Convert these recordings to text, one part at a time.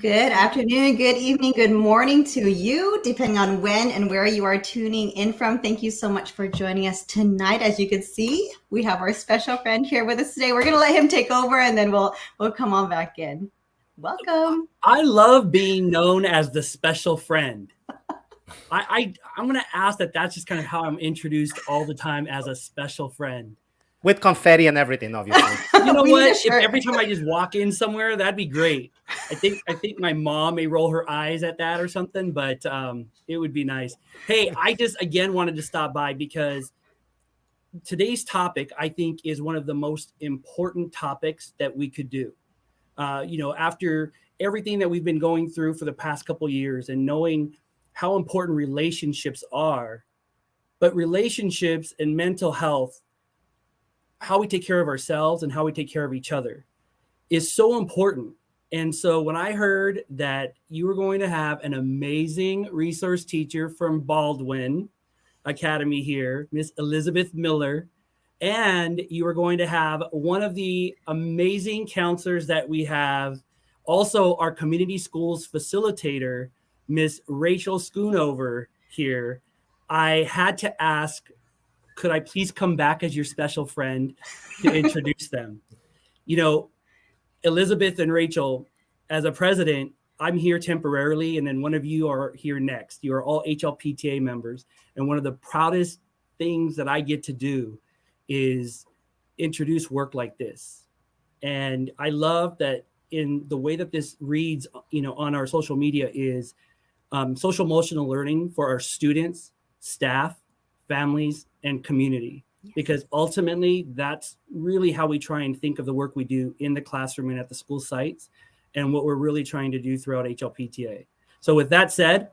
Good afternoon, good evening, good morning to you, depending on when and where you are tuning in from. Thank you so much for joining us tonight. As you can see, we have our special friend here with us today. We're going to let him take over and then we'll come on back in. Welcome. I love being known as the special friend. I'm going to ask that's just kind of how I'm introduced all the time, as a special friend. With confetti and everything, obviously. You know what? If every time I just walk in somewhere, that'd be great. I think my mom may roll her eyes at that or something, but it would be nice. Hey, I just again wanted to stop by because today's topic, I think, is one of the most important topics that we could do. After everything that we've been going through for the past couple of years and knowing how important relationships are, but relationships and mental health, how we take care of ourselves and how we take care of each other is so important. And so when I heard that you were going to have an amazing resource teacher from Baldwin Academy here, Miss Elizabeth Miller, and you were going to have one of the amazing counselors that we have, also our community schools facilitator, Miss Rachelle Schoonover here, I had to ask, could I please come back as your special friend to introduce them? Elizabeth and Rachel, as a president, I'm here temporarily, and then one of you are here next. You are all HLPTA members, and one of the proudest things that I get to do is introduce work like this. And I love that in the way that this reads, on our social media is social emotional learning for our students, staff, families, and community, because ultimately that's really how we try and think of the work we do in the classroom and at the school sites and what we're really trying to do throughout HLPTA. So with that said,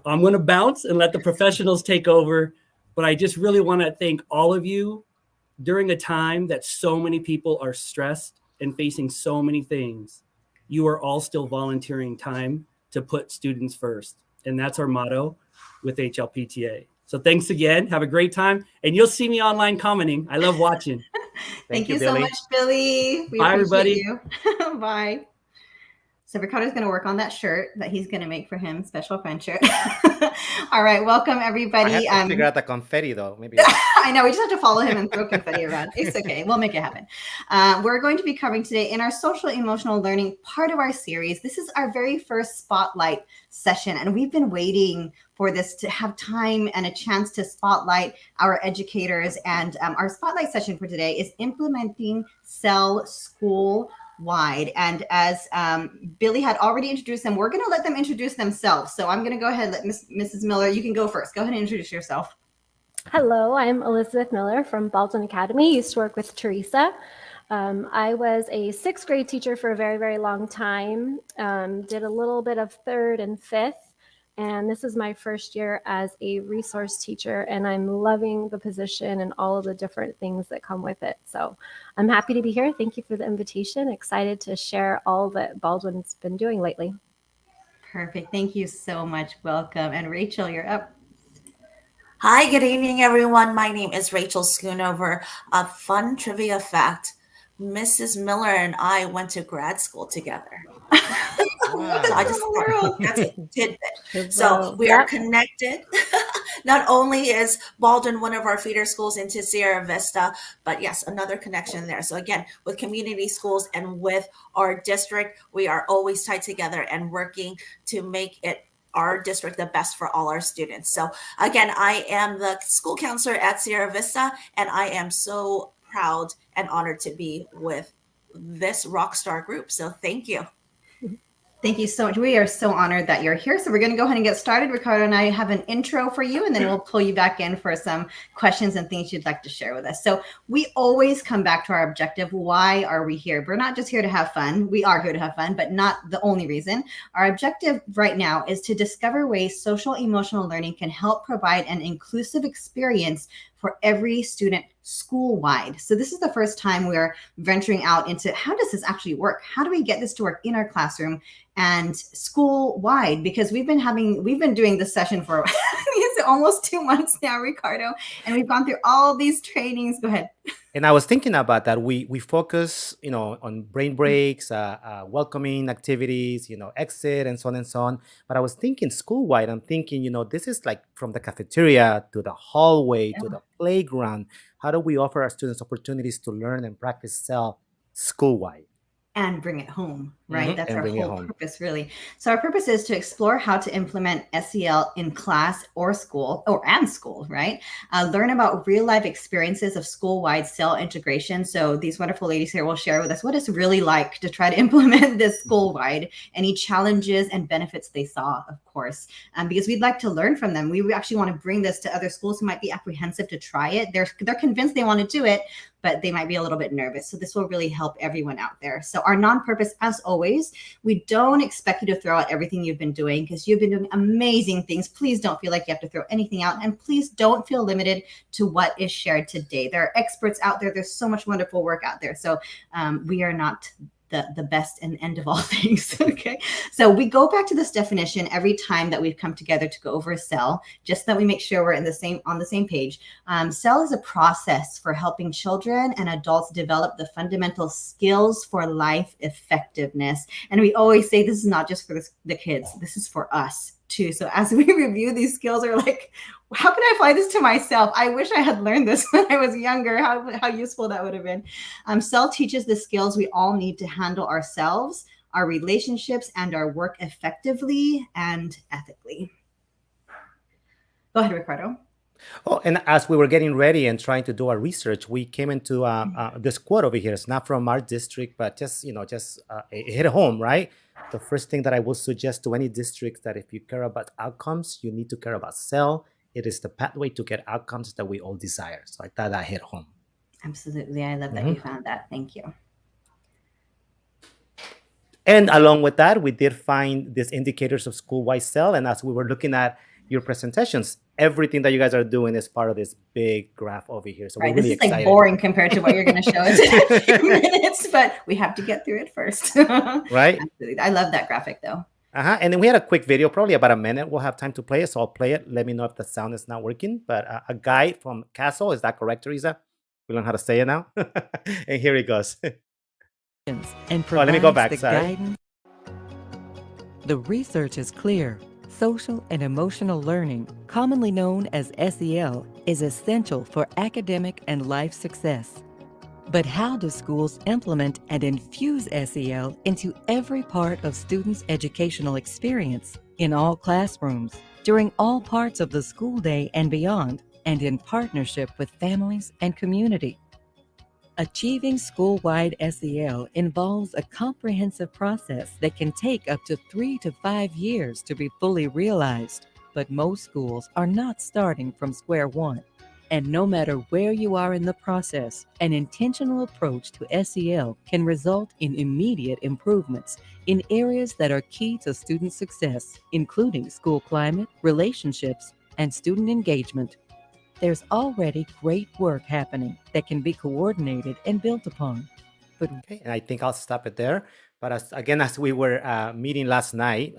I'm going to bounce and let the professionals take over, but I just really want to thank all of you during a time that so many people are stressed and facing so many things. You are all still volunteering time to put students first. And that's our motto with HLPTA. So thanks again. Have a great time. And you'll see me online commenting. I love watching. Thank you so much, Billy. Bye, everybody. You. Bye. So Ricardo's going to work on that shirt that he's going to make for him, special friend shirt. All right. Welcome, everybody. I have to figure out the confetti, though. Maybe. I know. We just have to follow him and throw confetti around. It's okay. We'll make it happen. We're going to be covering today in our social emotional learning part of our series. This is our very first spotlight session, and we've been waiting for this to have time and a chance to spotlight our educators. And our spotlight session for today is implementing Sel Schoolwide. And as Billy had already introduced them, we're going to let them introduce themselves. So I'm going to go ahead and let Mrs. Miller, you can go first. Go ahead and introduce yourself. Hello, I'm Elizabeth Miller from Baldwin Academy. Used to work with Teresa. I was a 6th grade teacher for a very, very long time. Did a little bit of 3rd and 5th. And this is my first year as a resource teacher, and I'm loving the position and all of the different things that come with it. So I'm happy to be here. Thank you for the invitation. Excited to share all that Baldwin's been doing lately. Perfect. Thank you so much. Welcome. And Rachel, you're up. Hi, good evening, everyone. My name is Rachelle Schoonover. A fun trivia fact, Mrs. Miller and I went to grad school together. So I just thought that's a tidbit. So we are connected. Not only is Baldwin one of our feeder schools into Sierra Vista, but yes, another connection there. So again, with community schools and with our district, we are always tied together and working to make it our district the best for all our students. So again, I am the school counselor at Sierra Vista, and I am so proud and honored to be with this rock star group. So thank you. Thank you so much. We are so honored that you're here. So we're going to go ahead and get started. Ricardo and I have an intro for you, and then we'll pull you back in for some questions and things you'd like to share with us. So we always come back to our objective. Why are we here? We're not just here to have fun. We are here to have fun, but not the only reason. Our objective right now is to discover ways social emotional learning can help provide an inclusive experience for every student school-wide. So this is the first time we're venturing out into how does this actually work? How do we get this to work in our classroom and school-wide? Because we've been doing this session for almost 2 months now, Ricardo, and we've gone through all these trainings. Go ahead. And I was thinking about that. We focus, on brain breaks, welcoming activities, exit, and so on and so on. But I was thinking school-wide. I'm thinking, this is like from the cafeteria to the hallway to the playground. How do we offer our students opportunities to learn and practice Sel school-wide? And bring it home, right? That's And our bring it whole home. purpose, really. So our purpose is to explore how to implement SEL in class or school, and school, right? Learn about real life experiences of school-wide Sel integration. So these wonderful ladies here will share with us what it's really like to try to implement this school-wide, any challenges and benefits they saw, of course, because we'd like to learn from them. We actually want to bring this to other schools who might be apprehensive to try it. They're convinced they want to do it, but they might be a little bit nervous. So this will really help everyone out there. So our non-purpose, as always, we don't expect you to throw out everything you've been doing because you've been doing amazing things. Please don't feel like you have to throw anything out, and please don't feel limited to what is shared today. There are experts out there. There's so much wonderful work out there. So we are not the best and end of all things. Okay. So we go back to this definition every time that we've come together to go over a Sel, just so that we make sure we're on the same page. Sel is a process for helping children and adults develop the fundamental skills for life effectiveness. And we always say this is not just for the kids, this is for us too. So as we review these skills, we're like, how can I apply this to myself? I wish I had learned this when I was younger, how useful that would have been. Sel teaches the skills we all need to handle ourselves, our relationships, and our work effectively and ethically. Go ahead, Ricardo. Oh, and as we were getting ready and trying to do our research, we came into this quote over here. It's not from our district, but just it hit home, right? The first thing that I will suggest to any districts that if you care about outcomes, you need to care about Sel. It is the pathway to get outcomes that we all desire. So I thought that hit home. Absolutely. I love that you found that. Thank you. And along with that, we did find these indicators of school-wide Sel. And as we were looking at your presentations, everything that you guys are doing is part of this big graph over here. So right, we're really this is excited. Like boring compared to what you're going to show us in a few minutes, but we have to get through it first. Right? Absolutely. I love that graphic though. And then we had a quick video, probably about a minute. We'll have time to play it, so I'll play it. Let me know if the sound is not working. But a guide from Castle, is that correct, Teresa? We learn how to say it now. And here it goes. And let me go back. the Sorry. guidance. The research is clear. Social and emotional learning, commonly known as SEL, is essential for academic and life success. But how do schools implement and infuse SEL into every part of students' educational experience, in all classrooms, during all parts of the school day and beyond, and in partnership with families and community? Achieving school-wide SEL involves a comprehensive process that can take up to 3 to 5 years to be fully realized. But most schools are not starting from square one. And no matter where you are in the process, an intentional approach to SEL can result in immediate improvements in areas that are key to student success, including school climate, relationships, and student engagement. There's already great work happening that can be coordinated and built upon. But Okay, and I think I'll stop it there. But as we were meeting last night,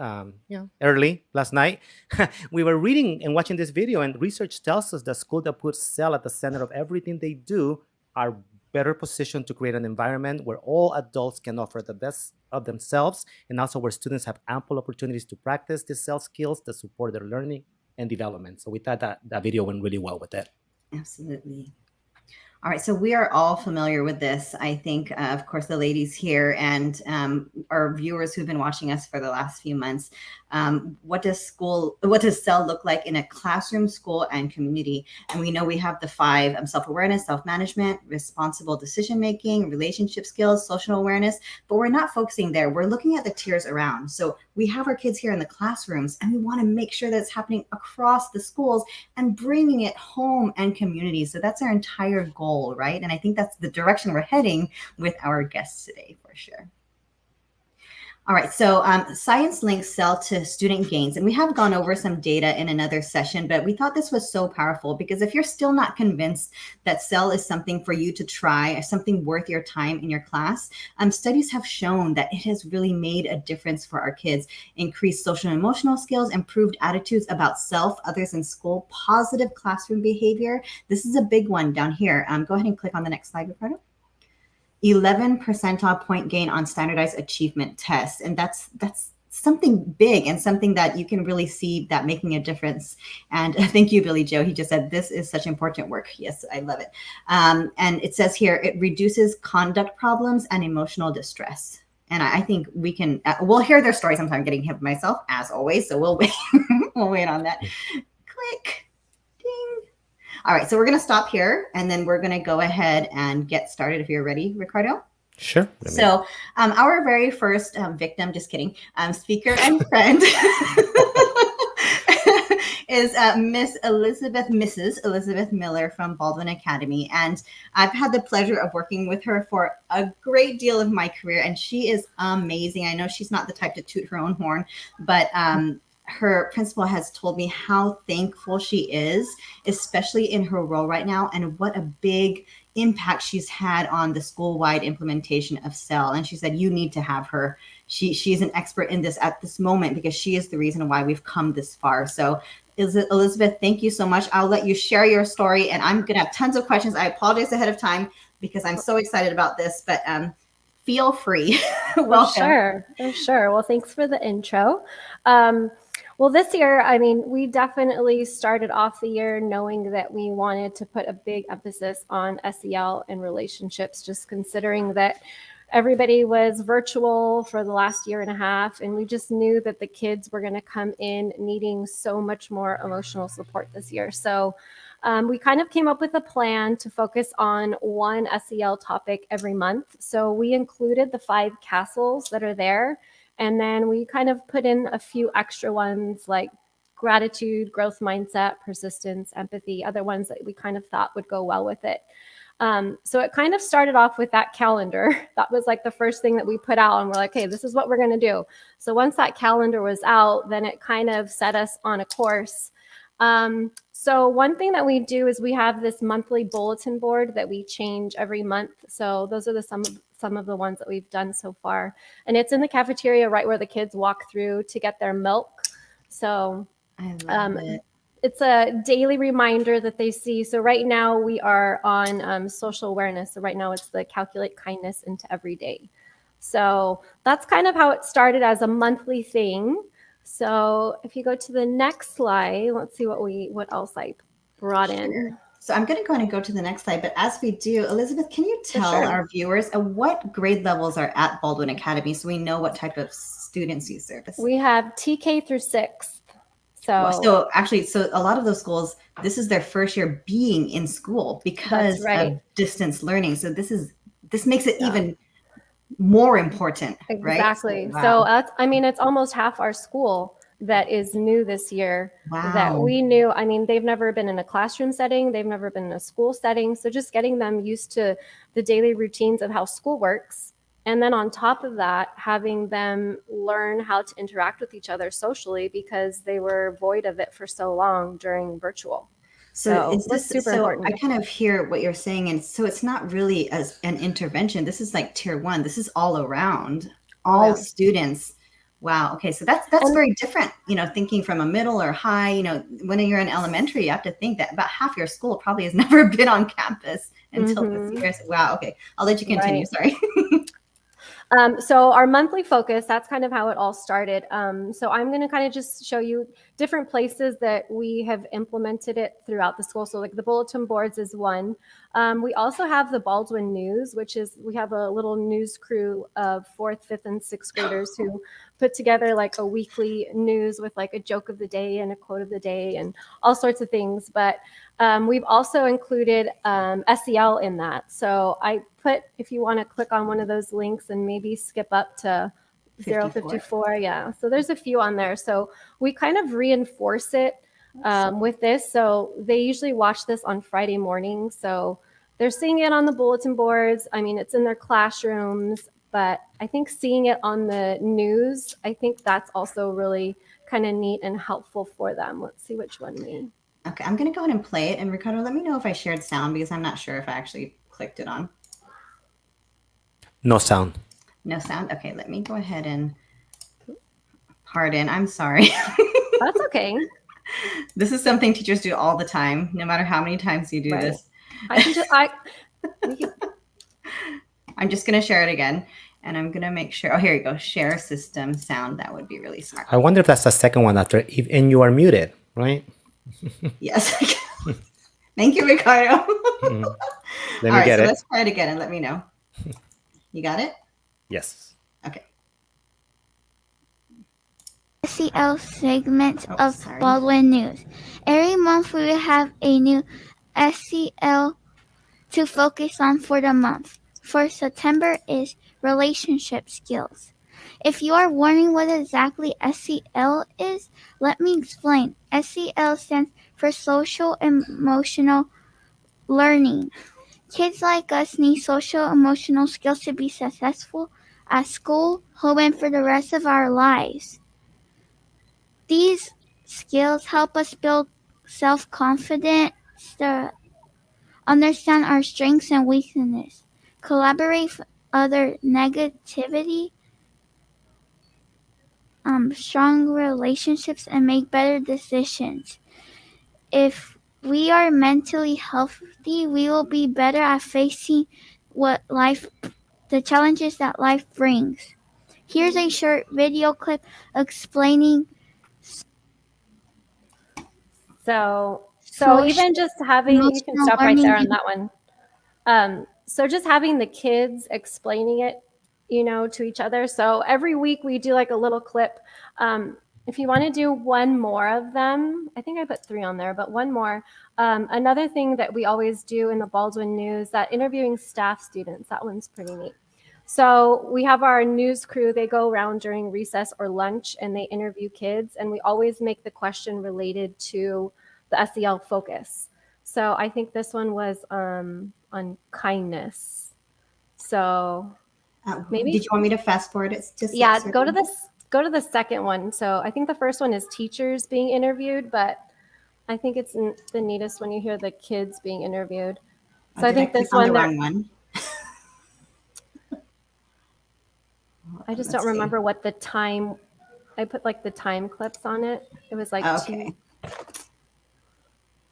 early last night, we were reading and watching this video, and research tells us that schools that put Sel at the center of everything they do are better positioned to create an environment where all adults can offer the best of themselves, and also where students have ample opportunities to practice these Sel skills that support their learning and development. So we thought that video went really well with it. Absolutely. All right, so we are all familiar with this. I think, of course, the ladies here and our viewers who've been watching us for the last few months. What does Sel look like in a classroom, school, and community? And we know we have the 5: self-awareness, self-management, responsible decision-making, relationship skills, social awareness, but we're not focusing there. We're looking at the tiers around. So we have our kids here in the classrooms, and we want to make sure that it's happening across the schools and bringing it home and communities. So that's our entire goal, right? And I think that's the direction we're heading with our guests today, for sure. All right, so science links Sel to student gains, and we have gone over some data in another session, but we thought this was so powerful because if you're still not convinced that Sel is something for you to try, or something worth your time in your class, studies have shown that it has really made a difference for our kids, increased social and emotional skills, improved attitudes about self, others, in school, positive classroom behavior. This is a big one down here. Go ahead and click on the next slide, Ricardo. 11 percentile point gain on standardized achievement tests. And that's something big and something that you can really see that making a difference. And thank you, Billy Joe. He just said, this is such important work. Yes, I love it. And it says here, it reduces conduct problems and emotional distress. And I think we can, we'll hear their stories. I'm getting ahead of myself, as always. So we'll wait, we'll wait on that. Click, ding. All right, so we're going to stop here, and then we're going to go ahead and get started if you're ready, Ricardo. Sure. So our very first victim, just kidding, speaker and friend is Mrs. Elizabeth Miller from Baldwin Academy. And I've had the pleasure of working with her for a great deal of my career, and she is amazing. I know she's not the type to toot her own horn, but her principal has told me how thankful she is, especially in her role right now, and what a big impact she's had on the school-wide implementation of Sel. And she said, you need to have her. She's an expert in this at this moment because she is the reason why we've come this far. So Elizabeth, thank you so much. I'll let you share your story, and I'm going to have tons of questions. I apologize ahead of time because I'm so excited about this, but feel free. Welcome. Sure. Well, thanks for the intro. Well, this year, I mean, we definitely started off the year knowing that we wanted to put a big emphasis on SEL and relationships, just considering that everybody was virtual for the last year and a half. And we just knew that the kids were going to come in needing so much more emotional support this year. So we kind of came up with a plan to focus on one SEL topic every month. So we included the 5 castles that are there. And then we kind of put in a few extra ones like gratitude, growth mindset, persistence, empathy, other ones that we kind of thought would go well with it. So it kind of started off with that calendar. That was like the first thing that we put out, and we're like, hey, this is what we're going to do. So once that calendar was out, then it kind of set us on a course. So one thing that we do is we have this monthly bulletin board that we change every month. So those are some of the ones that we've done so far. And it's in the cafeteria right where the kids walk through to get their milk. So I love it. It's a daily reminder that they see. So right now we are on social awareness. So right now it's the calculate kindness into every day. So that's kind of how it started as a monthly thing. So if you go to the next slide, let's see what else I brought in. So I'm going to go to the next slide, but as we do, Elizabeth, can you tell our viewers what grade levels are at Baldwin Academy so we know what type of students you service? We have TK through 6th. So actually, a lot of those schools, this is their first year being in school because of distance learning. So this makes it even more important, exactly. Right? So that's, I mean, it's almost half our school that is new this year that we knew. I mean, they've never been in a classroom setting. They've never been in a school setting. So just getting them used to the daily routines of how school works. And then on top of that, having them learn how to interact with each other socially because they were void of it for so long during virtual. So is this super important? I kind of hear what you're saying. And so it's not really as an intervention. This is like tier 1. This is all around, all students. Wow. Okay. So that's very different, thinking from a middle or high, when you're in elementary, you have to think that about half your school probably has never been on campus until this year. Wow. Okay. I'll let you continue. Sorry. So our monthly focus, that's kind of how it all started. So I'm going to kind of just show you different places that we have implemented it throughout the school. So like the bulletin boards is one. We also have the Baldwin News, which is, we have a little news crew of 4th, 5th, and 6th graders who put together like a weekly news with like a joke of the day and a quote of the day and all sorts of things. But we've also included SEL in that. So I put, if you want to click on one of those links and maybe skip up to 054. Yeah. So there's a few on there. So we kind of reinforce it with this. So they usually watch this on Friday morning. So they're seeing it on the bulletin boards. I mean, it's in their classrooms, but I think seeing it on the news, I think that's also really kind of neat and helpful for them. Let's see which one we. Okay, I'm going to go ahead and play it. And Ricardo, let me know if I shared sound because I'm not sure if I actually clicked it on. No sound. No sound? Okay, let me go ahead and pardon. I'm sorry. That's okay. This is something teachers do all the time, no matter how many times you do Right. this. I'm just going to share it again. And I'm going to make sure. Oh, here you go. Share system sound. That would be really smart. I wonder if that's the second one after, and you are muted, right? Yes. Thank you, Ricardo. Let me All right, get so it. let's try it again and let me know. You got it? Yes. Okay. SEL segment Oh, of sorry. Baldwin News. Every month we will have a new SEL to focus on for the month. For September is relationship skills. If you are wondering what exactly SEL is, let me explain. SEL stands for social emotional learning. Kids like us need social emotional skills to be successful at school, home, and for the rest of our lives. These skills help us build self-confidence, to understand our strengths and weaknesses, collaborate with other negativity, strong relationships, and make better decisions. If we are mentally healthy, we will be better at facing the challenges that life brings. Here's a short video clip explaining So even just having, you can emotional stop right there learning on that one. So just having the kids explaining it, to each other. So every week we do like a little clip. If you want to do one more of them, I think I put 3 on there, but one more. Another thing that we always do in the Baldwin News, that interviewing staff students, that one's pretty neat. So we have our news crew, they go around during recess or lunch and they interview kids, and we always make the question related to the SEL focus. So I think this one was on kindness. So maybe. Did you want me to fast forward it? Yeah, go to the second one. So I think the first one is teachers being interviewed, but I think it's the neatest when you hear the kids being interviewed. So I think this one, the wrong one. I just don't remember what the time. I put like the time clips on it. It was like okay.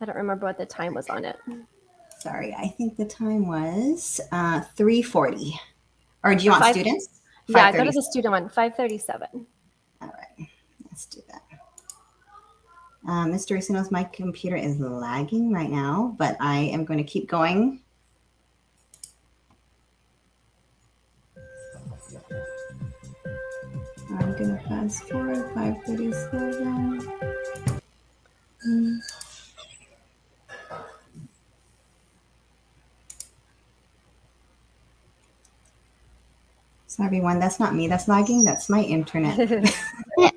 I don't remember what the time was on it. Sorry, I think the time was 3:40. Or do you want students? Yeah, go to the student one, 5:37. All right, let's do that. Mr. Racino's, my computer is lagging right now, but I am going to keep going. I'm going to fast forward 5:37. Sorry, everyone. That's not me. That's lagging. That's my internet.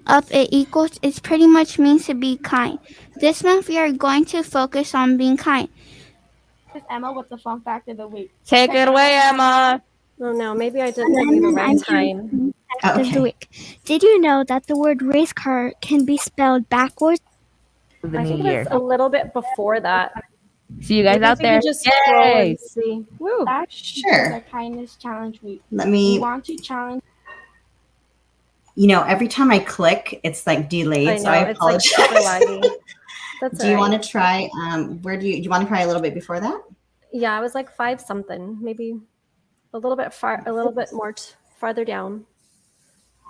up it equals, it pretty much means to be kind. This month we are going to focus on being kind. Emma with the fun fact of the week. Take it away, Emma. Oh no, maybe I didn't do the right time. Of the week. Did you know that the word race car can be spelled backwards? I think it's a little bit before that. See you guys out there. Just scroll and see. Woo. Sure. The kindness challenge week. Let me. We want to challenge. Every time I click, it's like delayed, so I apologize. It's like super laggy. That's do you want to try? Do you want to try a little bit before that? Yeah, I was like 5 something, maybe a little bit more farther down.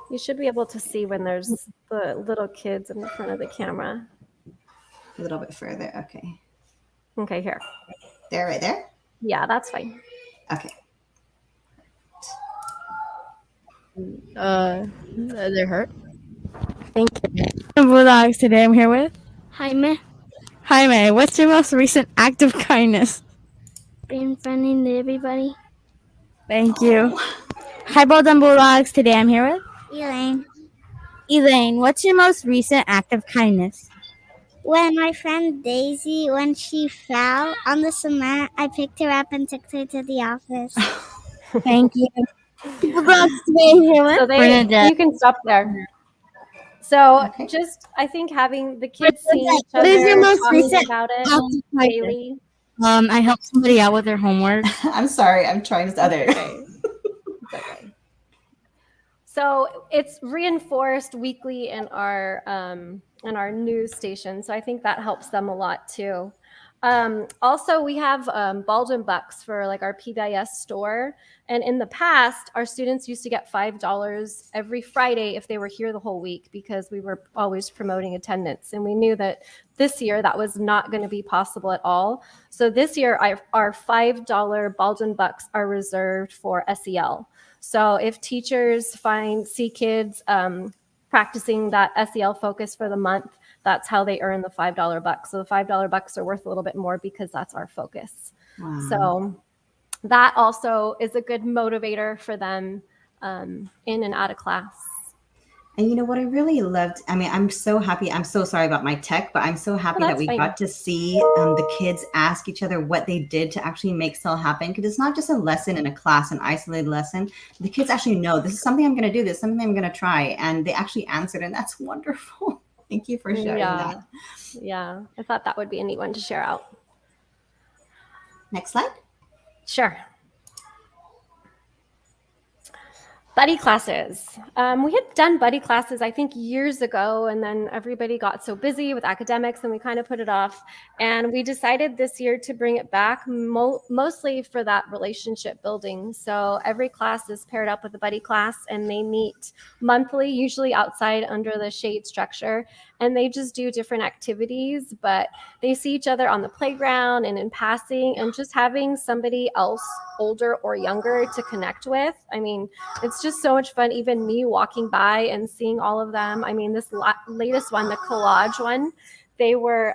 You should be able to see when there's the little kids in the front of the camera. A little bit further. Okay. Okay, here. There, right there? Yeah, that's fine. Okay. They're hurt. Thank you. Bulldogs, today I'm here with Jaime. Jaime. What's your most recent act of kindness? Being friendly to everybody. Thank you. Hi, Baldwin Bulldogs. Today I'm here with Elaine. Elaine. What's your most recent act of kindness? When my friend Daisy, when she fell on the cement, I picked her up and took her to the office. Thank you. Bulldogs today here. So Bernadette. you can stop there. So Okay. just, I think having the kids seeing each What is your other, most talking recent about it act of kindness? daily. I helped somebody out with their homework. I'm sorry. I'm trying this other. Okay. It's okay. So it's reinforced weekly in our news station. So I think that helps them a lot too. Also, we have Baldwin bucks for like our PBIS store. And in the past, our students used to get $5 every Friday if they were here the whole week because we were always promoting attendance. And we knew that this year that was not going to be possible at all. So this year, our $5 Baldwin bucks are reserved for SEL. So if teachers see kids practicing that SEL focus for the month, that's how they earn the $5 bucks. So the $5 bucks are worth a little bit more because that's our focus. Wow. So that also is a good motivator for them in and out of class. And you know what I really loved? I mean, I'm so happy. I'm so sorry about my tech, but I'm so happy that that's we fine. got to see the kids ask each other what they did to actually make SEL happen. Because it's not just a lesson in a class, an isolated lesson. The kids actually know this is something I'm going to do. This is something I'm going to try. And they actually answered. And that's wonderful. Thank you for sharing that. Yeah, I thought that would be a neat one to share out. Next slide. Sure. Buddy classes. We had done buddy classes, I think, years ago, and then everybody got so busy with academics and we kind of put it off. And we decided this year to bring it back mostly for that relationship building. So every class is paired up with a buddy class and they meet monthly, usually outside under the shade structure. And they just do different activities, but they see each other on the playground and in passing, and just having somebody else older or younger to connect with. I mean, it's just so much fun. Even me walking by and seeing all of them. I mean, this latest one, the collage one, they were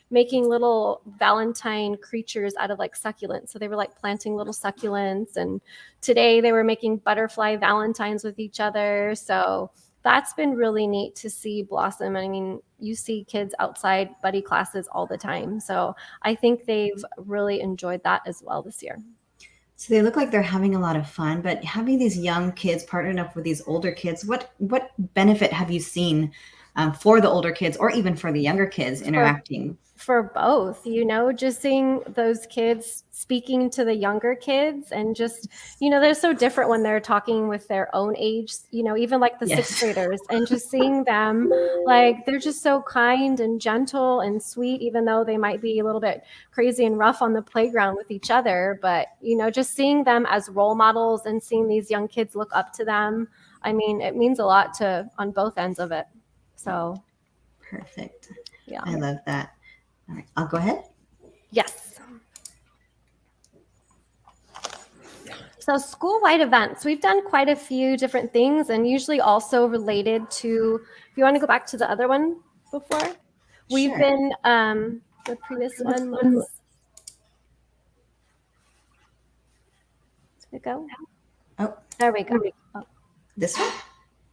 making little Valentine creatures out of like succulents. So they were like planting little succulents. And today they were making butterfly Valentines with each other. So that's been really neat to see blossom. I mean, you see kids outside buddy classes all the time. So I think they've really enjoyed that as well this year. So they look like they're having a lot of fun, but having these young kids partnered up with these older kids, what benefit have you seen for the older kids or even for the younger kids interacting? For both, just seeing those kids speaking to the younger kids and just, they're so different when they're talking with their own age, even like the sixth graders, and just seeing them, like, they're just so kind and gentle and sweet, even though they might be a little bit crazy and rough on the playground with each other. But, just seeing them as role models and seeing these young kids look up to them, I mean, it means a lot on both ends of it. So. Perfect. Yeah. I love that. All right, I'll go ahead. Yes. So school-wide events, we've done quite a few different things, and usually also related to, if you want to go back to the other one before, we've been, the previous one was, did it go? Oh, there we go. Oh. This one?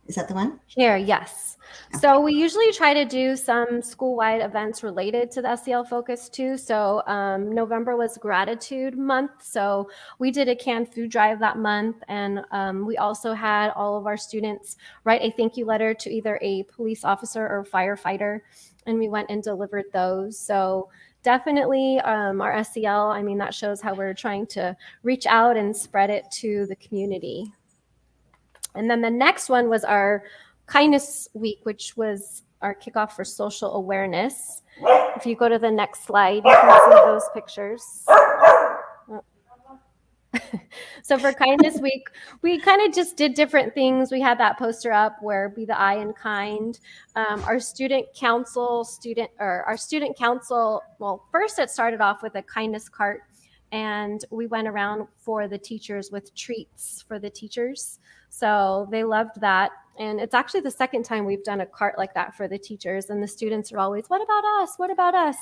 Is that the one? Here, yes. Okay. So we usually try to do some school-wide events related to the SEL focus too. So November was Gratitude Month. So we did a canned food drive that month. And we also had all of our students write a thank you letter to either a police officer or firefighter. And we went and delivered those. So definitely our SEL, I mean, that shows how we're trying to reach out and spread it to the community. And then the next one was our Kindness Week, which was our kickoff for social awareness. If you go to the next slide, you can see those pictures. So for Kindness Week, we kind of just did different things. We had that poster up where be the eye and kind. Our student council, well, first it started off with a kindness cart, and we went around for the teachers with treats for the teachers. So they loved that. And it's actually the second time we've done a cart like that for the teachers. And the students are always, what about us? What about us?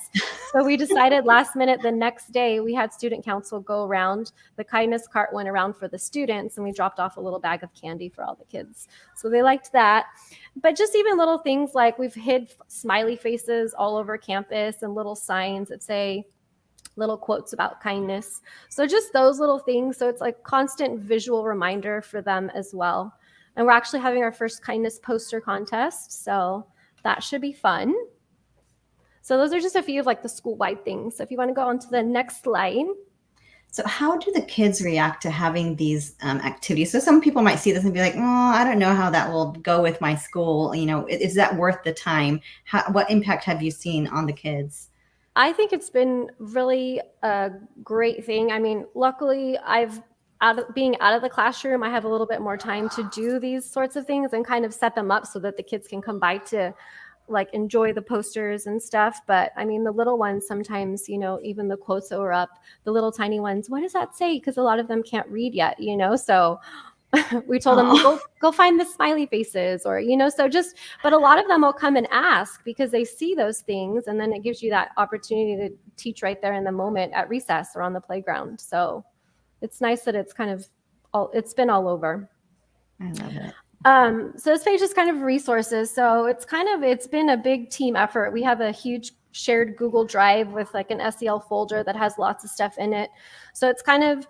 So we decided last minute, the next day, we had student council go around. The kindness cart went around for the students, and we dropped off a little bag of candy for all the kids. So they liked that. But just even little things like we've hid smiley faces all over campus and little signs that say, little quotes about kindness. So just those little things. So it's like constant visual reminder for them as well. And we're actually having our first kindness poster contest. So that should be fun. So those are just a few of like the school-wide things. So if you want to go on to the next slide. So how do the kids react to having these activities? So some people might see this and be like, oh, I don't know how that will go with my school. You know, is that worth the time? What impact have you seen on the kids? I think it's been really a great thing. I mean, luckily being out of the classroom, I have a little bit more time to do these sorts of things and kind of set them up so that the kids can come by to like enjoy the posters and stuff. But I mean, the little ones sometimes, you know, even the quotes that were up, the little tiny ones, what does that say? Because a lot of them can't read yet, you know, so we told them, go find the smiley faces or, you know, so just, but a lot of them will come and ask because they see those things. And then it gives you that opportunity to teach right there in the moment at recess or on the playground. So it's nice that it's kind of it's been all over. I love it. So this page is kind of resources. So it's been a big team effort. We have a huge shared Google Drive with like an SEL folder that has lots of stuff in it. So it's kind of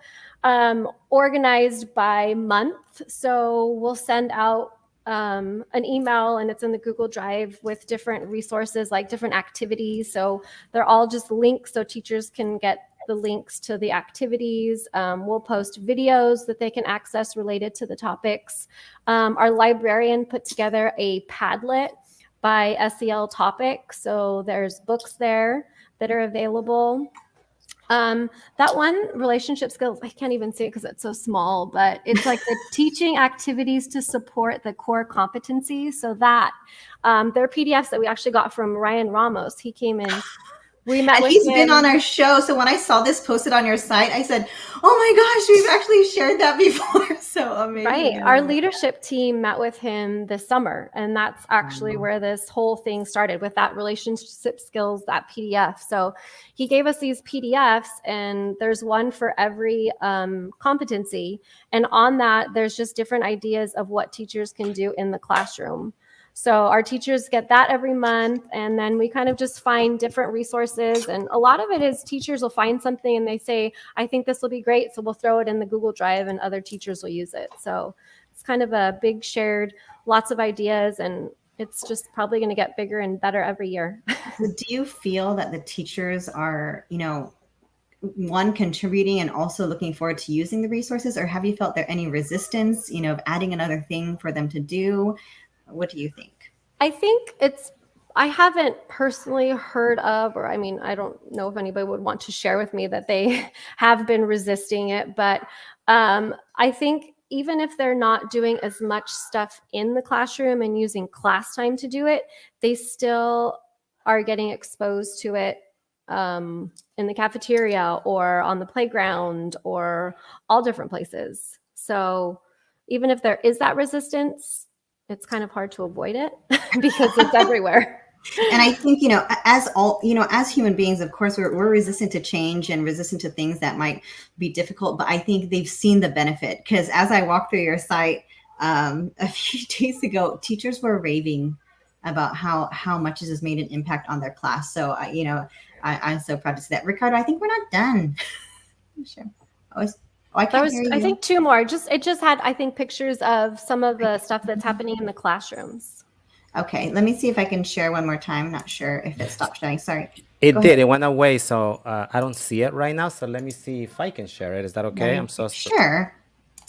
organized by month. So we'll send out an email and it's in the Google Drive with different resources, like different activities. So they're all just links so teachers can get the links to the activities. We'll post videos that they can access related to the topics. Our librarian put together a Padlet by SEL topic. So there's books there that are available. That one, relationship skills, I can't even see it because it's so small, but it's like the teaching activities to support the core competencies. So that they're PDFs that we actually got from Ryan Ramos. He came in. We met with him. He's been on our show. So when I saw this posted on your site, I said, oh my gosh, we've actually shared that before. So amazing. Right. Our leadership team met with him this summer. And that's actually where this whole thing started with that relationship skills, that PDF. So he gave us these PDFs and there's one for every competency. And on that, there's just different ideas of what teachers can do in the classroom. So our teachers get that every month, and then we kind of just find different resources. And a lot of it is teachers will find something and they say, I think this will be great. So we'll throw it in the Google Drive and other teachers will use it. So it's kind of a big shared, lots of ideas, and it's just probably going to get bigger and better every year. Do you feel that the teachers are, you know, one, contributing and also looking forward to using the resources, or have you felt there any resistance, you know, of adding another thing for them to do? What do you think? I think I haven't personally heard of, or I mean, I don't know if anybody would want to share with me that they have been resisting it, but I think even if they're not doing as much stuff in the classroom and using class time to do it, they still are getting exposed to it in the cafeteria or on the playground or all different places. So even if there is that resistance, it's kind of hard to avoid it because it's everywhere. And I think, you know, as human beings, of course, we're resistant to change and resistant to things that might be difficult. But I think they've seen the benefit, because as I walked through your site a few days ago, teachers were raving about how much this has made an impact on their class. So, you know, I'm so proud to see that. Ricardo, I think we're not done. Sure. I think two more. It just had, I think, pictures of some of the stuff that's happening in the classrooms. Okay, let me see if I can share one more time. Not sure if it stopped showing. Sorry. It did. It went away, so I don't see it right now. So let me see if I can share it. Is that okay? I'm so sure.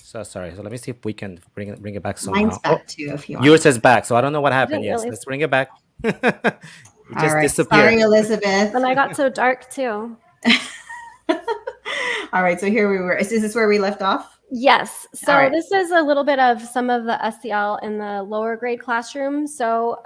So sorry. So let me see if we can bring it back somehow. Mine's back too, if you want. Yours is back. So I don't know what happened. Yes, let's bring it back. It just disappeared. Sorry, Elizabeth. And I got so dark too. All right, so here we were. Is this where we left off? Yes. So This is a little bit of some of the SEL in the lower grade classroom. So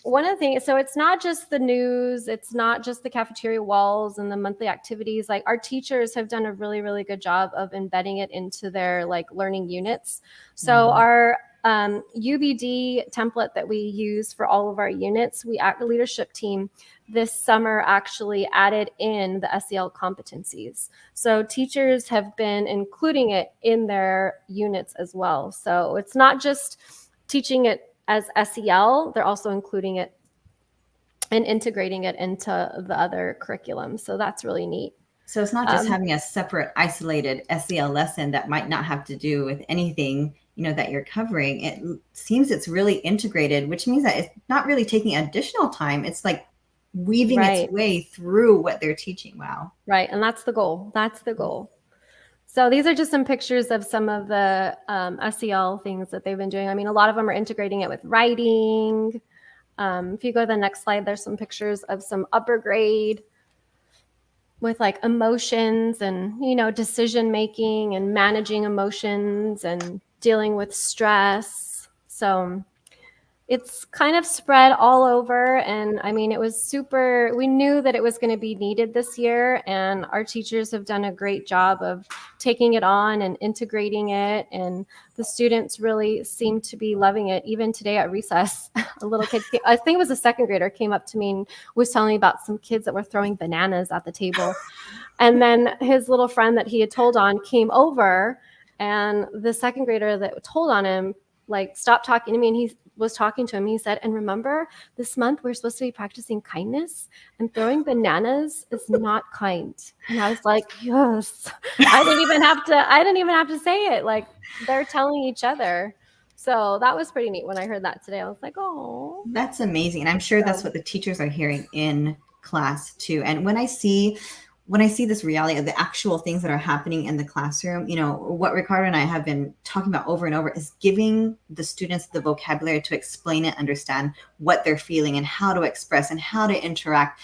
one of the things, so it's not just the news, it's not just the cafeteria walls and the monthly activities. Like our teachers have done a really, really good job of embedding it into their like learning units. So our UBD template that we use for all of our units, the leadership team this summer actually added in the SEL competencies. So teachers have been including it in their units as well. So it's not just teaching it as SEL, they're also including it and integrating it into the other curriculum. So that's really neat. So it's not just having a separate isolated SEL lesson that might not have to do with anything, that you're covering. It seems it's really integrated, which means that it's not really taking additional time. It's like weaving its way through what they're teaching. Wow. Right. And that's the goal. That's the goal. So these are just some pictures of some of the SEL things that they've been doing. I mean, a lot of them are integrating it with writing. If you go to the next slide, there's some pictures of some upper grade with like emotions and, decision making and managing emotions and dealing with stress. So it's kind of spread all over. And I mean, we knew that it was going to be needed this year. And our teachers have done a great job of taking it on and integrating it. And the students really seem to be loving it. Even today at recess, a little kid, I think it was a second grader, came up to me and was telling me about some kids that were throwing bananas at the table. And then his little friend that he had told on came over, and the second grader that told on him, like, stopped talking to me, and he was talking to him. He said, and remember, this month we're supposed to be practicing kindness, and throwing bananas is not kind. And I was like, yes. I didn't even have to say it. Like, they're telling each other. So that was pretty neat when I heard that today. I was like, oh. That's amazing. And I'm sure that's what the teachers are hearing in class too. And when I see this reality of the actual things that are happening in the classroom, what Ricardo and I have been talking about over and over is giving the students the vocabulary to explain and understand what they're feeling and how to express and how to interact.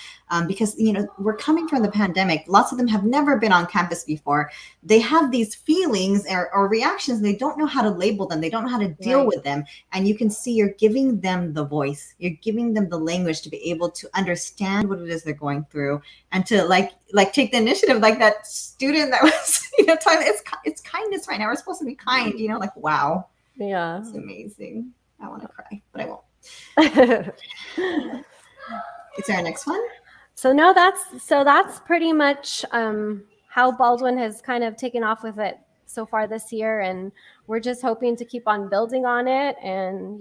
Because, we're coming from the pandemic. Lots of them have never been on campus before. They have these feelings or reactions. They don't know how to label them. They don't know how to deal with them. And you can see you're giving them the voice. You're giving them the language to be able to understand what it is they're going through, and to like take the initiative, like that student that was, telling it's kindness right now. We're supposed to be kind, like, wow. Yeah. It's amazing. I want to cry, but I won't. Is there a next one? So no, that's pretty much how Baldwin has kind of taken off with it so far this year, and we're just hoping to keep on building on it and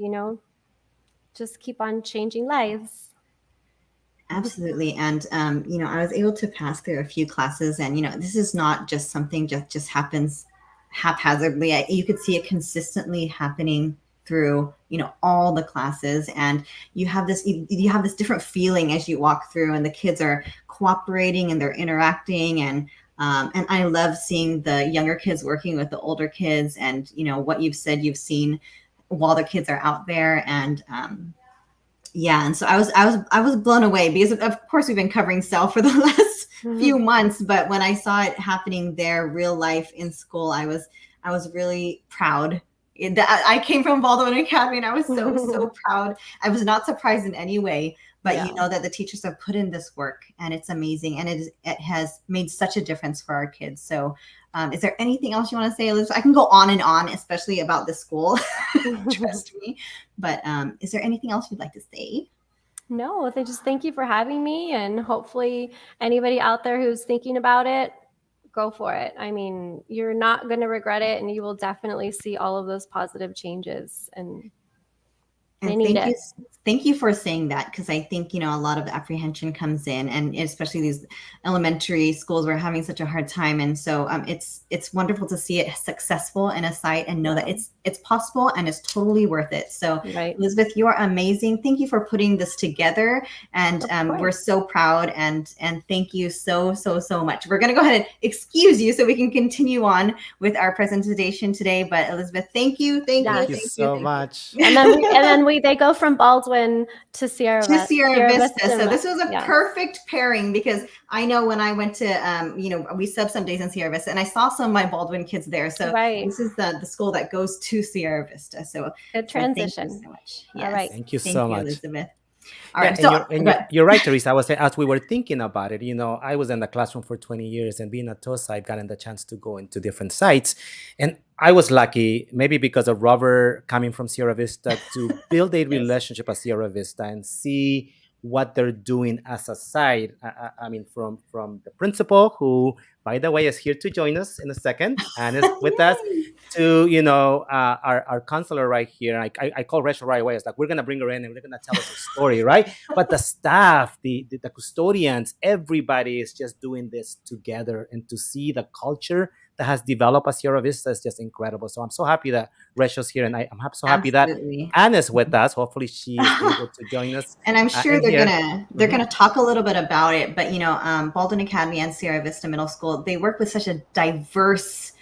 just keep on changing lives. Absolutely. And I was able to pass through a few classes, and this is not just something just happens haphazardly. You could see it consistently happening through all the classes, and you have this different feeling as you walk through, and the kids are cooperating and they're interacting, and I love seeing the younger kids working with the older kids, and what you've seen while the kids are out there. And and so I was blown away, because of course we've been covering Sel for the last few months, but when I saw it happening there, real life in school, I was really proud. I came from Baldwin Academy, and I was so proud. I was not surprised in any way, but that the teachers have put in this work, and it's amazing, and it has made such a difference for our kids. So is there anything else you want to say, Elizabeth? I can go on and on, especially about the school. Trust me. But is there anything else you'd like to say? No, they just thank you for having me, and hopefully anybody out there who's thinking about it, go for it. I mean, you're not going to regret it, and you will definitely see all of those positive changes, and they need it. Thank you for saying that, because I think, a lot of apprehension comes in, and especially these elementary schools were having such a hard time. And so it's wonderful to see it successful in a site and know that it's possible and it's totally worth it. So Elizabeth, you are amazing. Thank you for putting this together. And we're so proud, and thank you so much. We're going to go ahead and excuse you so we can continue on with our presentation today. But Elizabeth, thank you so much. And then they go from Baldwin to Sierra Vista. So this was a perfect pairing, because I know when I went to, we sub some days in Sierra Vista, and I saw some of my Baldwin kids there. So this is the school that goes to Sierra Vista. So good transition. Thank you so much. Yes. All right. Thank you so much, Elizabeth. All right. You're right, Teresa. I was saying, as we were thinking about it, I was in the classroom for 20 years, and being a TOSA, I've gotten the chance to go into different sites. And I was lucky, maybe because of Robert coming from Sierra Vista, to build a relationship at Sierra Vista and see what they're doing as a side. I mean, from the principal, who, by the way, is here to join us in a second and is with us, to our counselor right here. I call Rachel right away. It's like, we're gonna bring her in and we're gonna tell us a story, right? But the staff, the custodians, everybody is just doing this together, and to see the culture that has developed at Sierra Vista is just incredible. So I'm so happy that Rachel's here, and I'm so happy that Absolutely. Anna's with us. Hopefully she is able to join us. And I'm sure in they're here. gonna talk a little bit about it. But Baldwin Academy and Sierra Vista Middle School, they work with such a diverse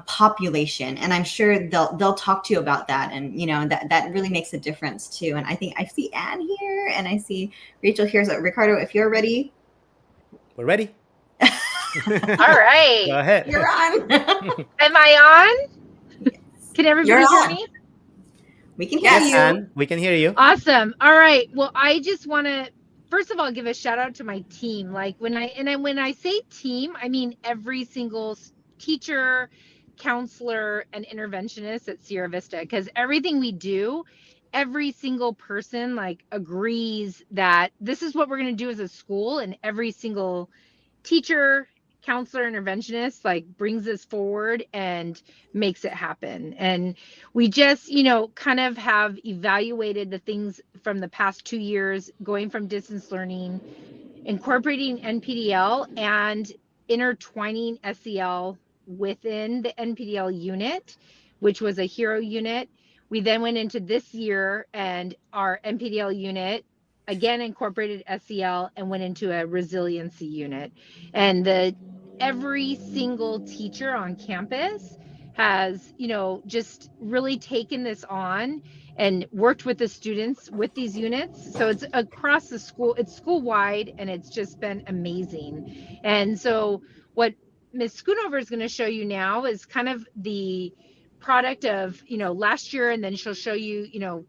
population, and I'm sure they'll talk to you about that. And that really makes a difference too. And I think I see Anne here, and I see Rachel here. So Ricardo, if you're ready, We're ready. All right. Go ahead. you're on. Am I on? Can everybody You're hear on. me? We can hear Yes, you. Anne, we can hear you. Awesome. All right. Well, I just want to first of all give a shout out to my team. Like when I say team, I mean every single teacher, counselor, and interventionist at Sierra Vista, because everything we do, every single person like agrees that this is what we're going to do as a school, and every single teacher, counselor, interventionist like brings this forward and makes it happen. And we just kind of have evaluated the things from the past 2 years, going from distance learning, incorporating NPDL, and intertwining SEL within the NPDL unit, which was a hero unit. We then went into this year, and our NPDL unit again incorporated SEL and went into a resiliency unit. And every single teacher on campus has just really taken this on and worked with the students with these units. So it's across the school, it's school-wide, and it's just been amazing. And so what Ms. Schoonover is going to show you now is kind of the product of last year, and then she'll show you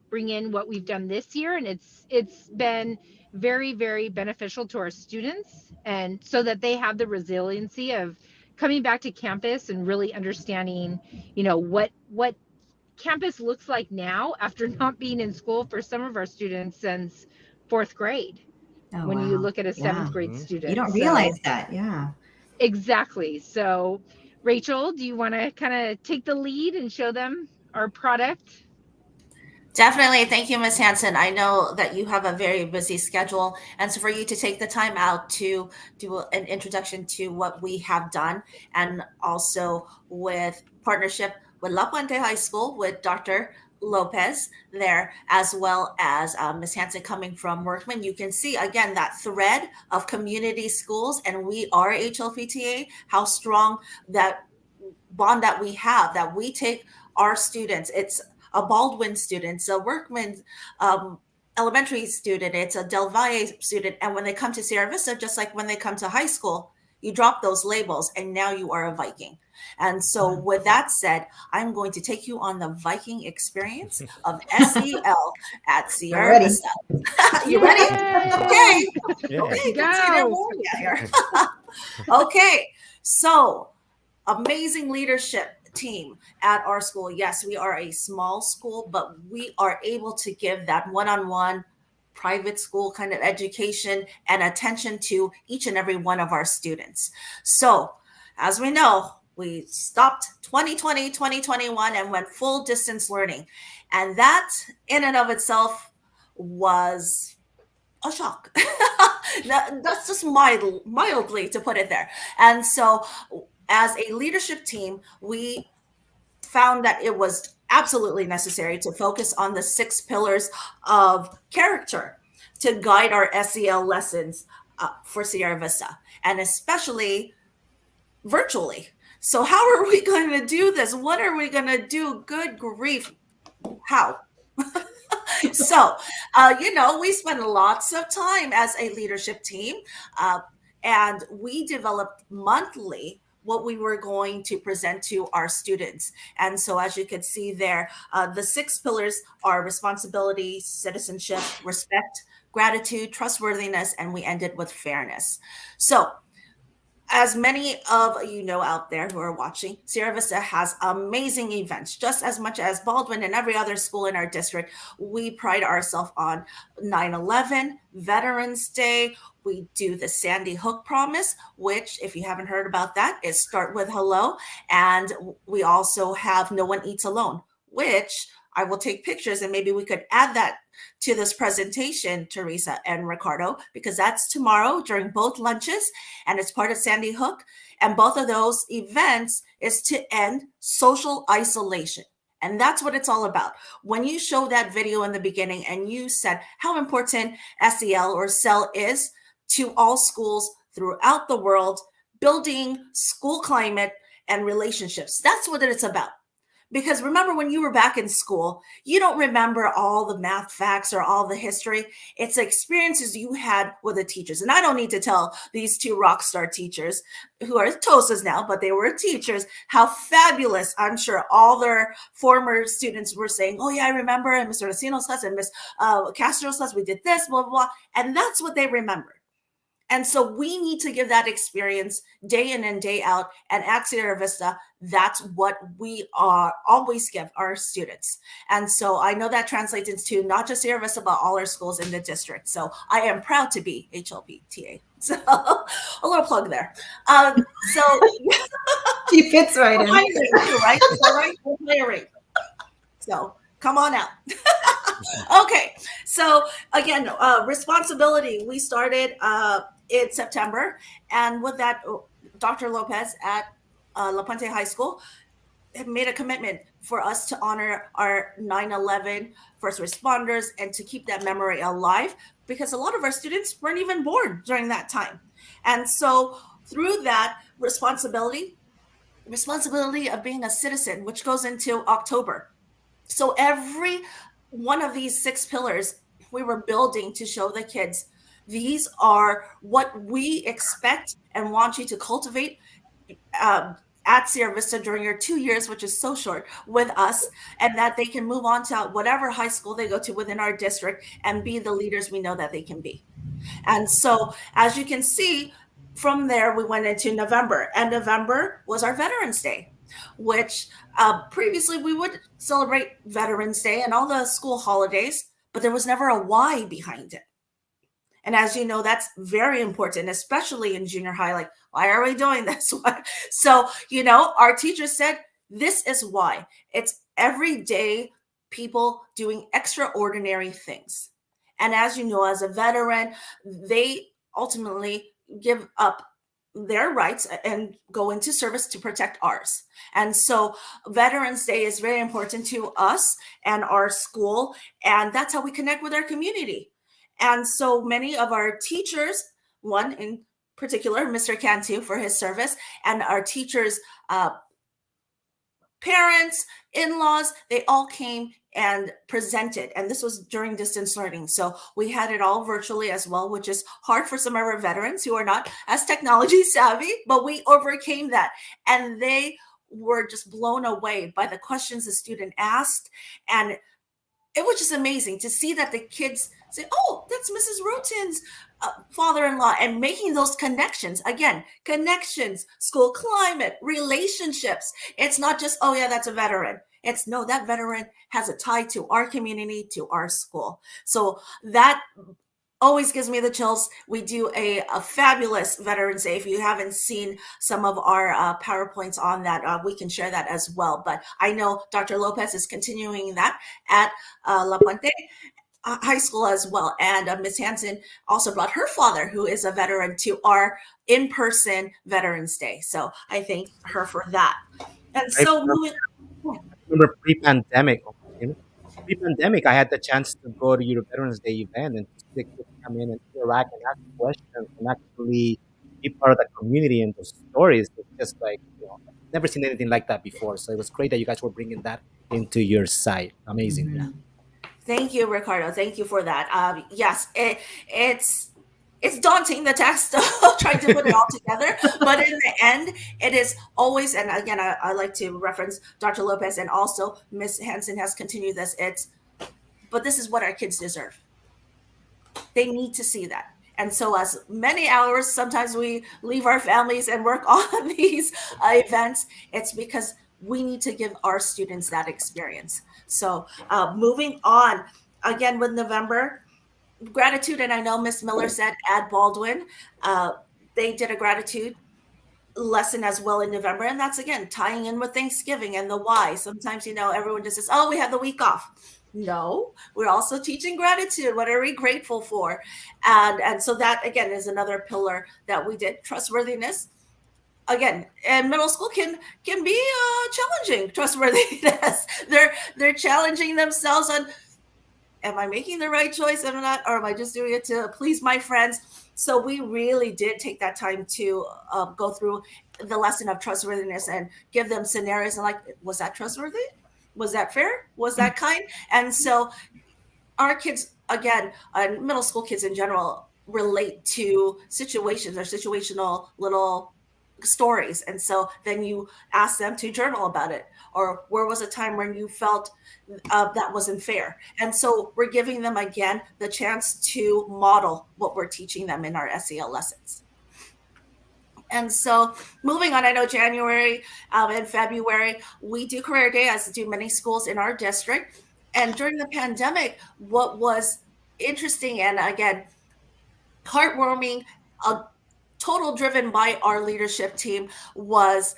bring in what we've done this year. And it's been very, very beneficial to our students, and so that they have the resiliency of coming back to campus and really understanding what campus looks like now after not being in school for some of our students since 4th grade. Oh, when wow. you look at a 7th Yeah. grade student, You don't So- realize that. Yeah. exactly. So Rachel, do you want to kind of take the lead and show them our product? Definitely. Thank you, Ms. Hanson. I know that you have a very busy schedule. And so for you to take the time out to do an introduction to what we have done, and also with partnership with La Puente High School with Dr. Lopez there, as well as Ms. Hanson coming from Workman, you can see again that thread of community schools, and we are HLPTA, how strong that bond that we have, that we take our students. It's a Baldwin student, it's a Workman elementary student, it's a Del Valle student. And when they come to Sierra Vista, just like when they come to high school, you drop those labels and now you are a Viking. And so with that said, I'm going to take you on the Viking experience of SEL at Sierra Ready. Vista. You ready? Okay. Yeah. Okay, Go. good to know more here. Okay, so amazing leadership team at our school. Yes, we are a small school, but we are able to give that one-on-one private school kind of education and attention to each and every one of our students. So as we know, we stopped 2020, 2021 and went full distance learning. And that in and of itself was a shock. That's just mildly to put it there. And so as a leadership team, we found that it was absolutely necessary to focus on the 6 pillars of character to guide our SEL lessons for Sierra Vista, and especially virtually. So how are we going to do this? What are we going to do? Good grief. How? So, we spend lots of time as a leadership team, and we developed monthly what we were going to present to our students. And so as you could see there, the 6 pillars are responsibility, citizenship, respect, gratitude, trustworthiness, and we ended with fairness. So as many of you know out there who are watching, Sierra Vista has amazing events. Just as much as Baldwin and every other school in our district, we pride ourselves on 9/11, Veterans Day. We do the Sandy Hook Promise, which, if you haven't heard about that, is start with hello. And we also have No One Eats Alone, which I will take pictures and maybe we could add that to this presentation, Teresa and Ricardo, because that's tomorrow during both lunches and it's part of Sandy Hook. And both of those events is to end social isolation. And that's what it's all about. When you show that video in the beginning and you said how important SEL or Sel is to all schools throughout the world, building school climate and relationships, that's what it's about. Because remember, when you were back in school, you don't remember all the math facts or all the history. It's the experiences you had with the teachers. And I don't need to tell these two rock star teachers who are TOSAs now, but they were teachers, how fabulous. I'm sure all their former students were saying, oh yeah, I remember, and Mr. Racino's class and Miss Castro's class, we did this, blah, blah, blah. And that's what they remember. And so we need to give that experience day in and day out. And at Sierra Vista, that's what we always give our students. And so I know that translates into not just Sierra Vista, but all our schools in the district. So I am proud to be HLPTA. So a little plug there. She fits right in. Right? So come on out. Okay. So again, responsibility. We started in September. And with that, Dr. Lopez at La Puente High School made a commitment for us to honor our 9/11 first responders and to keep that memory alive, because a lot of our students weren't even born during that time. And so through that responsibility of being a citizen, which goes into October. So every one of these 6 pillars we were building to show the kids, these are what we expect and want you to cultivate at Sierra Vista during your 2 years, which is so short, with us, and that they can move on to whatever high school they go to within our district and be the leaders we know that they can be. And so, as you can see, from there, we went into November, and November was our Veterans Day, which previously we would celebrate Veterans Day and all the school holidays, but there was never a why behind it. And as you know, that's very important, especially in junior high. Like, why are we doing this? So, our teachers said, this is why. It's everyday people doing extraordinary things. And as you know, as a veteran, they ultimately give up their rights and go into service to protect ours. And so Veterans Day is very important to us and our school. And that's how we connect with our community. And so many of our teachers, one in particular, Mr. Cantu, for his service, and our teachers' parents, in-laws, they all came and presented. And this was during distance learning. So we had it all virtually as well, which is hard for some of our veterans who are not as technology savvy, but we overcame that. And they were just blown away by the questions the student asked. And it was just amazing to see that the kids say, oh, that's Mrs. Roten's father-in-law, and making those connections. Again, connections, school climate, relationships. It's not just, oh yeah, that's a veteran. It's no, that veteran has a tie to our community, to our school. So that always gives me the chills. We do a fabulous Veterans Day. If you haven't seen some of our PowerPoints on that, we can share that as well. But I know Dr. Lopez is continuing that at La Puente High School as well. And Ms. Hansen also brought her father, who is a veteran, to our in-person Veterans Day. So I thank her for that. And so remember pre-pandemic, pre-pandemic, I had the chance to go to your Veterans Day event and see the kids come in and interact and ask questions and actually be part of the community and the stories. It's just like, never seen anything like that before. So it was great that you guys were bringing that into your site. Amazing. Mm-hmm. Thank you, Ricardo. Thank you for that. Yes, it's daunting, the task of trying to put it all together, but in the end, it is always, and again, I like to reference Dr. Lopez, and also Ms. Hansen has continued this, but this is what our kids deserve. They need to see that. And so, as many hours, sometimes we leave our families and work on these events. It's because we need to give our students that experience. So, moving on, again with November, gratitude. And I know Miss Miller said at Baldwin, they did a gratitude lesson as well in November. And that's again tying in with Thanksgiving and the why. Sometimes, everyone just says, oh, we have the week off. No, we're also teaching gratitude. What are we grateful for? And so that again is another pillar that we did. Trustworthiness. Again, and middle school can be challenging. Trustworthiness. They're challenging themselves on, am I making the right choice? Am I not, or am I just doing it to please my friends? So we really did take that time to go through the lesson of trustworthiness and give them scenarios and like, was that trustworthy? Was that fair? Was that kind? And so our kids, again, middle school kids in general, relate to situations or situational little stories. And so then you ask them to journal about it. Or where was a time when you felt that wasn't fair? And so we're giving them, again, the chance to model what we're teaching them in our SEL lessons. And so moving on, I know January and February, we do Career Day, as do many schools in our district. And during the pandemic, what was interesting and, again, heartwarming, total driven by our leadership team was,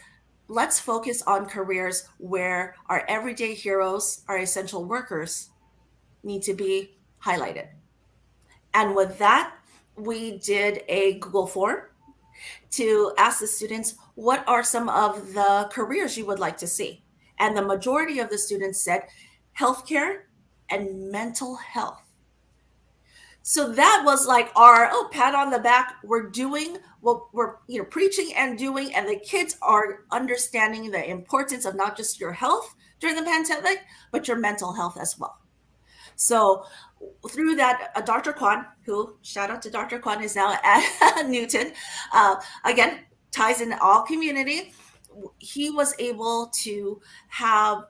let's focus on careers where our everyday heroes, our essential workers, need to be highlighted. And with that, we did a Google form to ask the students, what are some of the careers you would like to see? And the majority of the students said healthcare and mental health. So that was like our pat on the back. We're doing what we're preaching and doing, and the kids are understanding the importance of not just your health during the pandemic, but your mental health as well. So through that, Dr. Kwan, who, shout out to Dr. Kwan, is now at Newton, again, ties in all community. He was able to have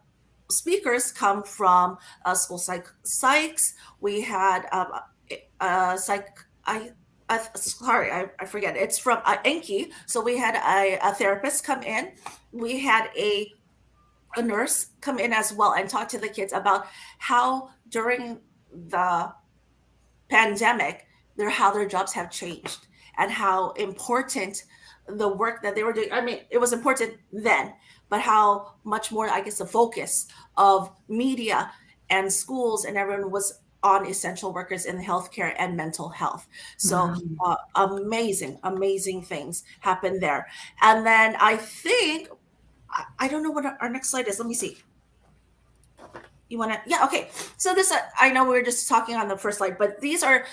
speakers come from school psychs. We had I forget. It's from Enki. So we had a therapist come in. We had a nurse come in as well and talk to the kids about how during the pandemic, how their jobs have changed and how important the work that they were doing. I mean, it was important then, but how much more, I guess, the focus of media and schools and everyone was on essential workers in healthcare and mental health. So amazing things happened there. And then I think, I don't know what our next slide is. Let me see. You want to? Yeah, okay. So this, I know we were just talking on the first slide, but these are,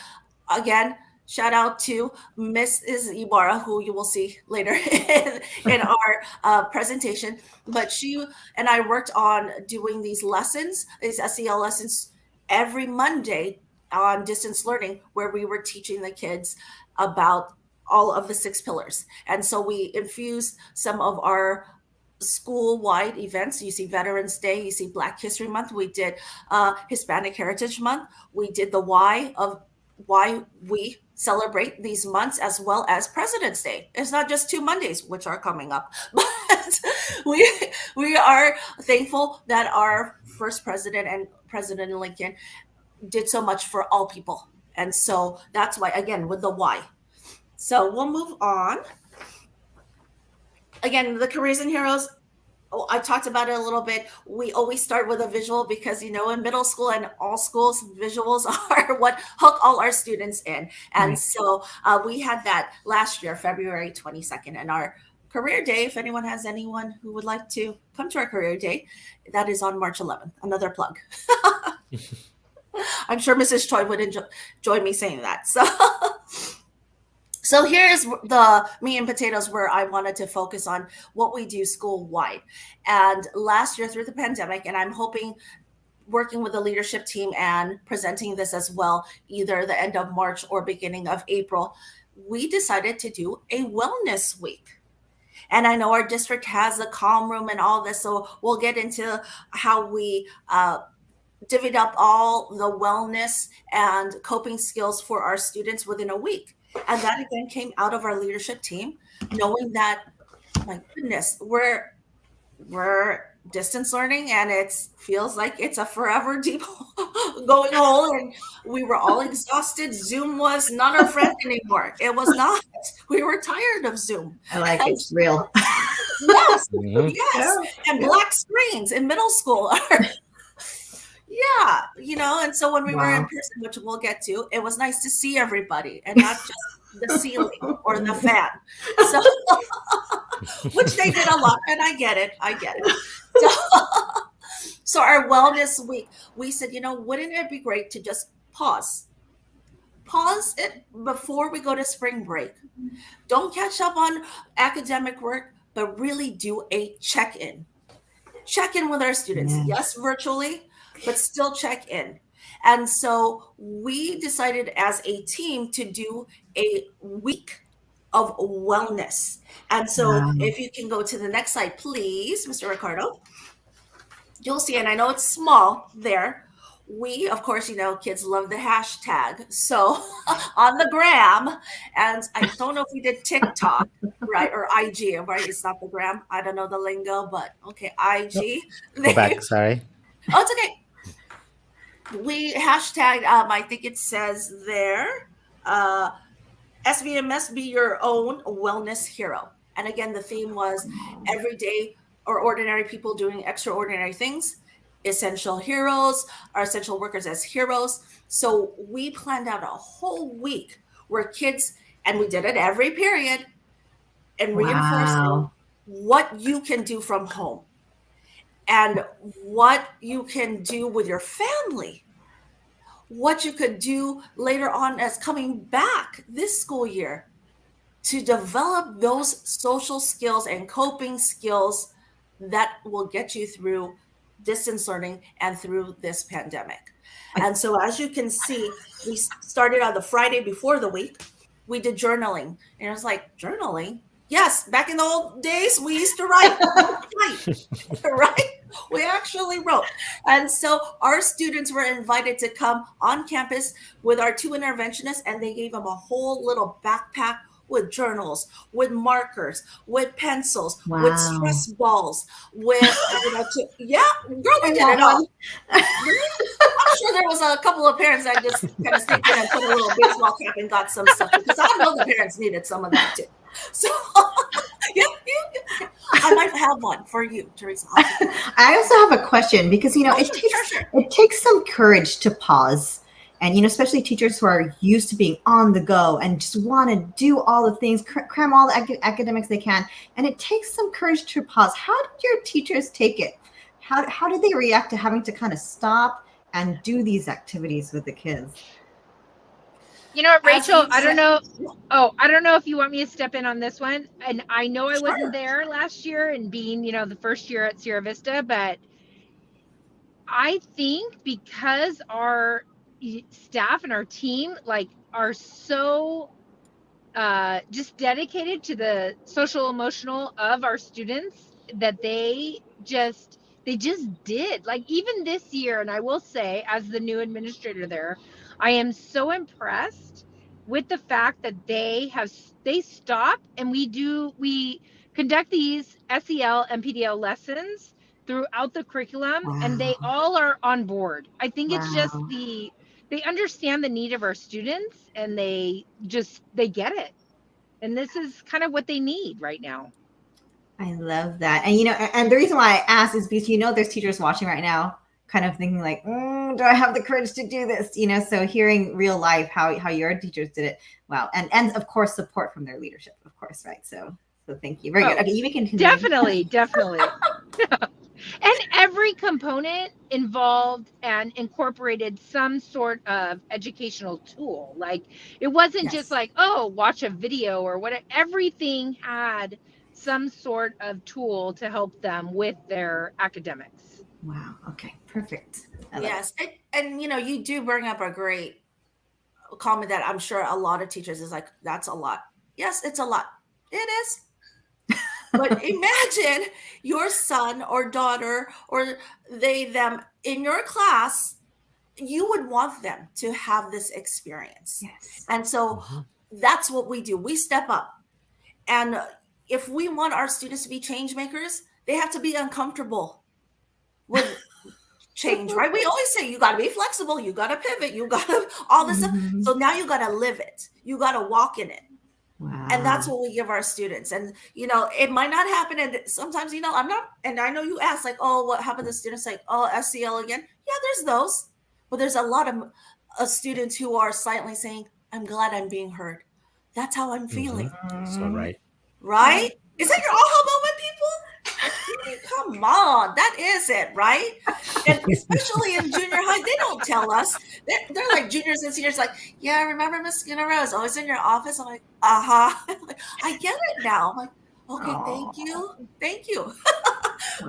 again, shout out to Mrs. Ibarra, who you will see later in our presentation. But she and I worked on doing these lessons, these SEL lessons, every Monday on distance learning, where we were teaching the kids about all of the 6 pillars. And so we infused some of our school-wide events. You see Veterans Day, you see Black History Month. We did Hispanic Heritage Month. We did the why of why we celebrate these months, as well as President's Day. It's not just 2 Mondays, which are coming up, but we are thankful that our first president and President Lincoln did so much for all people. And so that's why, again, with the why. So we'll move on. Again, the careers and heroes, I talked about it a little bit. We always start with a visual because, in middle school and all schools, visuals are what hook all our students in. And so we had that last year, February 22nd, and our career day. If anyone who would like to come to our career day, that is on March 11th. Another plug. I'm sure Mrs. Choi would enjoy me saying that. So here's the meat and potatoes where I wanted to focus on what we do school-wide. And last year through the pandemic, and I'm hoping working with the leadership team and presenting this as well, either the end of March or beginning of April, we decided to do a wellness week. And I know our district has a calm room and all this, so we'll get into how we divvied up all the wellness and coping skills for our students within a week. And that again came out of our leadership team, knowing that, my goodness, we're distance learning and it feels like it's a forever deep going hole, and we were all exhausted. Zoom was not our friend anymore. It was not. We were tired of Zoom. I like it. It's real. Yes, Mhm. yes. And black screens in middle school are yeah, and so when we were in Wow. person, which we'll get to, it was nice to see everybody and not just the ceiling or the fan. So which they did a lot, and I get it. So our wellness week, we said, wouldn't it be great to just pause it before we go to spring break? Don't catch up on academic work, but really do a check-in with our students. Yeah. Yes, virtually, but still check in. And so we decided as a team to do a week of wellness. And so Wow. if you can go to the next slide, please, Mr. Ricardo, you'll see, and I know it's small there. We, of course, kids love the hashtag. So on the gram, and I don't know if we did TikTok, right, or IG, right? It's not the gram. I don't know the lingo, but okay, IG. Go back. Sorry. Oh, it's okay. We hashtagged, I think it says there, SVMS, be your own wellness hero. And again, the theme was everyday or ordinary people doing extraordinary things, essential heroes, our essential workers as heroes. So we planned out a whole week where kids, and we did it every period, and reinforcing Wow. what you can do from home and what you can do with your family, what you could do later on as coming back this school year to develop those social skills and coping skills that will get you through distance learning and through this pandemic. And so as you can see, we started on the Friday before the week. We did journaling. And it was like, journaling? Yes, back in the old days, we used to write. Right? We actually wrote. And so our students were invited to come on campus with our 2 interventionists, and they gave them a whole little backpack with journals, with markers, with pencils, with Wow. stress balls, with, yeah, girl, we did it all. I'm sure there was a couple of parents that just kind of sneaked in and put a little baseball cap and got some stuff, because I know the parents needed some of that too. So yeah, I might have one for you, Teresa. I also have a question because, it takes some courage to pause. And, especially teachers who are used to being on the go and just want to do all the things, cram all the academics they can. And it takes some courage to pause. How did your teachers take it? How did they react to having to kind of stop and do these activities with the kids? You know what, Rachel, I don't know. Oh, I don't know if you want me to step in on this one. And I know I wasn't there last year and being, the first year at Sierra Vista, but I think because our staff and our team are so just dedicated to the social emotional of our students that they just did, even this year. And I will say, as the new administrator there, I am so impressed with the fact that they stop and we conduct these SEL and PDL lessons throughout the curriculum. Wow. And they all are on board. I think it's just Wow. they understand the need of our students, and they get it. And this is kind of what they need right now. I love that. And, and the reason why I asked is because, there's teachers watching right now kind of thinking like, do I have the courage to do this? So hearing real life, how your teachers did it. Wow. And of course, support from their leadership, of course. Right. So thank you. Very good. Okay. You can continue. Definitely. And every component involved and incorporated some sort of educational tool. Like, it wasn't just like, watch a video or whatever. Everything had some sort of tool to help them with their academics. Wow. Okay. Perfect. Yes. And you do bring up a great comment that I'm sure a lot of teachers is like, that's a lot. Yes, it's a lot. It is. But imagine your son or daughter or them in your class, you would want them to have this experience. Yes. And so that's what we do. We step up. And if we want our students to be change makers, they have to be uncomfortable with change, right? We always say you got to be flexible, you got to pivot, you got to all this stuff. So now you got to live it. You got to walk in it. Wow. And that's what we give our students. And, it might not happen. And sometimes, I'm not, and I know you ask like, oh, what happened to students like, oh, SEL again? Yeah, there's those. But there's a lot of students who are silently saying, I'm glad I'm being heard. That's how I'm feeling. So right. Right? Is that your aha moment, people? Come on, that is it, right? And especially in junior high, they don't tell us. They're like juniors and seniors, like, yeah, I remember Miss Schoonover was always in your office. I'm like, like, I get it now. I'm like, okay, thank you.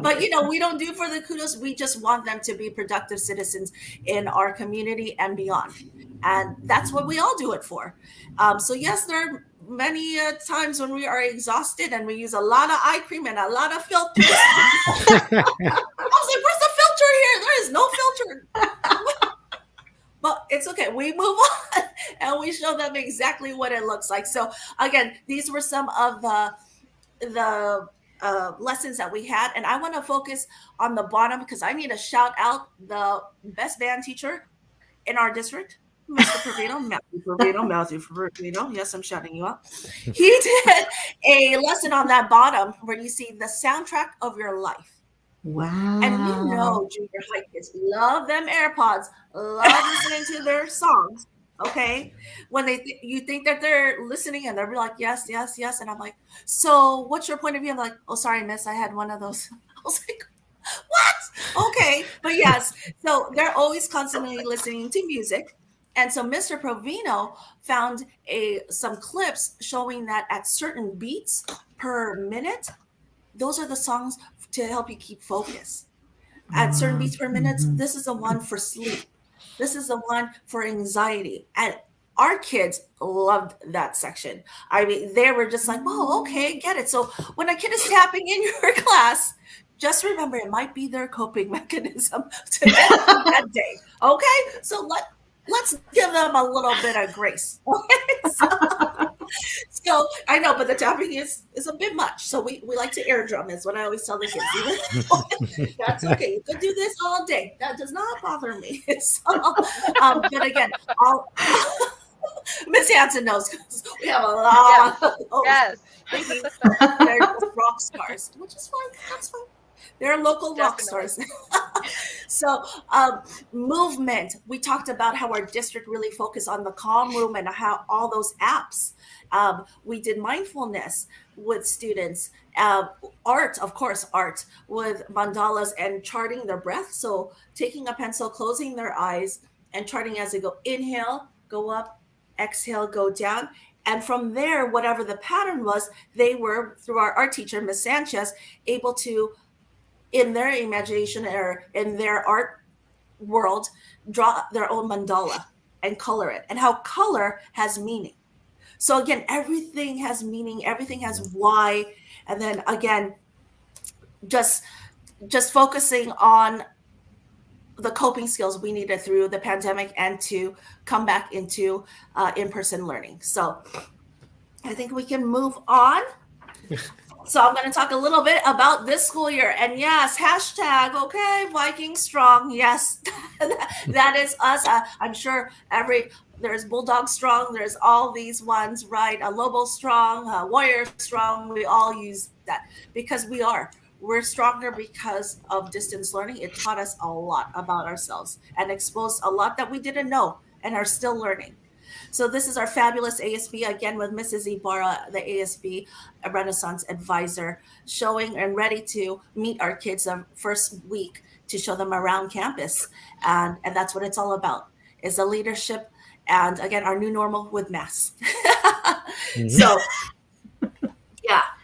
But we don't do for the kudos. We just want them to be productive citizens in our community and beyond. And that's what we all do it for. So yes, there are many times when we are exhausted and we use a lot of eye cream and a lot of filters. I was like, where's the filter here? There is no filter. But it's okay. We move on and we show them exactly what it looks like. So again, these were some of the lessons that we had. And I want to focus on the bottom because I need to shout out the best band teacher in our district. Mr. Matthew Provino. Yes, I'm shouting you out. He did a lesson on that bottom where you see the soundtrack of your life. Wow. And junior high kids love them AirPods, love listening to their songs. Okay. When you think that they're listening and they're like, yes, yes, yes. And I'm like, so what's your point of view? I'm like, oh, sorry, miss, I had one of those. I was like, what? Okay. But yes. So they're always constantly listening to music. And so Mr. Provino found some clips showing that at certain beats per minute, those are the songs to help you keep focus. At certain beats per minute, this is the one for sleep. This is the one for anxiety. And our kids loved that section. I mean, they were just like, oh, okay, get it. So when a kid is tapping in your class, just remember it might be their coping mechanism to get through that day. Okay? So let's give them a little bit of grace. So I know, but the tapping is a bit much. So we like to air drum is what I always tell the kids. That's okay. You could do this all day. That does not bother me. So, but again, Miss Hanson knows because we have a lot of those. Yes. They're just rock stars, which is fine. That's fine. They're local rock stars. So movement, we talked about how our district really focused on the calm room and how all those apps. We did mindfulness with students, art with mandalas and charting their breath. So taking a pencil, closing their eyes and charting as they go, inhale, go up, exhale, go down. And from there, whatever the pattern was, they were, through our art teacher, Ms. Sanchez, able to, in their imagination or in their art world, draw their own mandala and color it, and how color has meaning. So again, everything has meaning, everything has why. And then again, just focusing on the coping skills we needed through the pandemic and to come back into in-person learning. So I think we can move on. So I'm going to talk a little bit about this school year. And yes, hashtag, okay, Viking strong. Yes, that is us. I'm sure there's Bulldog strong. There's all these ones, right? A Lobo strong, Warrior strong. We all use that because we're stronger because of distance learning. It taught us a lot about ourselves and exposed a lot that we didn't know and are still learning. So this is our fabulous ASB, again, with Mrs. Ibarra, the ASB Renaissance Advisor, showing and ready to meet our kids the first week to show them around campus. And that's what it's all about, is the leadership and, again, our new normal with masks. So,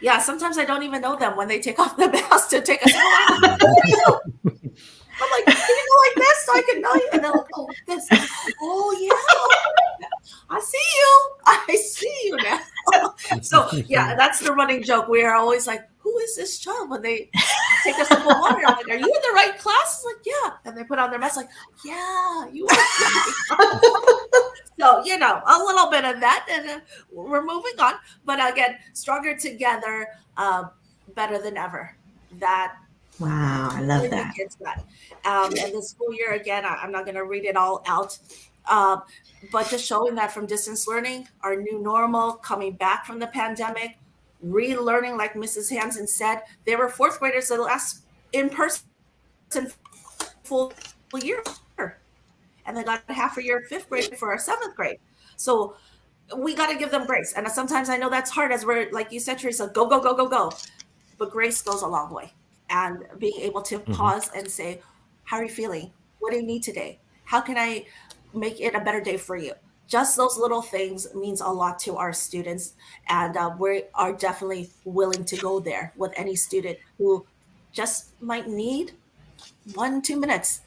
yeah, sometimes I don't even know them when they take off the mask to take us. I'm like, can you go like this so I can know you? And they're like, oh, this. Oh, yeah. I see you now. So, yeah, that's the running joke. We are always like, who is this child? When they take us to water, I'm like, are you in the right class? It's like, yeah. And they put on their mask like, yeah, you are. So, a little bit of that, and we're moving on. But again, stronger together, better than ever. That Wow, I love the that. kids got. And the school year, again, I'm not going to read it all out, but just showing that from distance learning, our new normal, coming back from the pandemic, relearning, like Mrs. Hansen said, they were fourth graders the last in-person full year. And they got half a year fifth grade for our seventh grade. So we got to give them grace. And sometimes I know that's hard as we're, like you said, Teresa, go, go, go, go, go. But grace goes a long way. And being able to pause and say, how are you feeling? What do you need today? How can I make it a better day for you? Just those little things means a lot to our students. And we are definitely willing to go there with any student who just might need 1-2 minutes,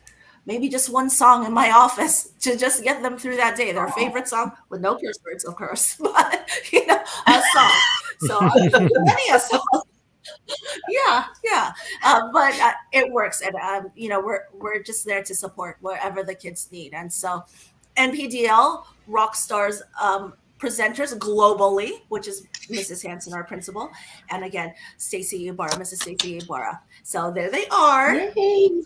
maybe just one song in my office to just get them through that day. Their favorite song, with no curse words, of course, but a song. So many a song. Yeah. But it works, and we're just there to support wherever the kids need. And so, NPDL rock stars presenters globally, which is Mrs. Hansen, our principal, and again, Mrs. Stacy Ibarra. So there they are. Yay.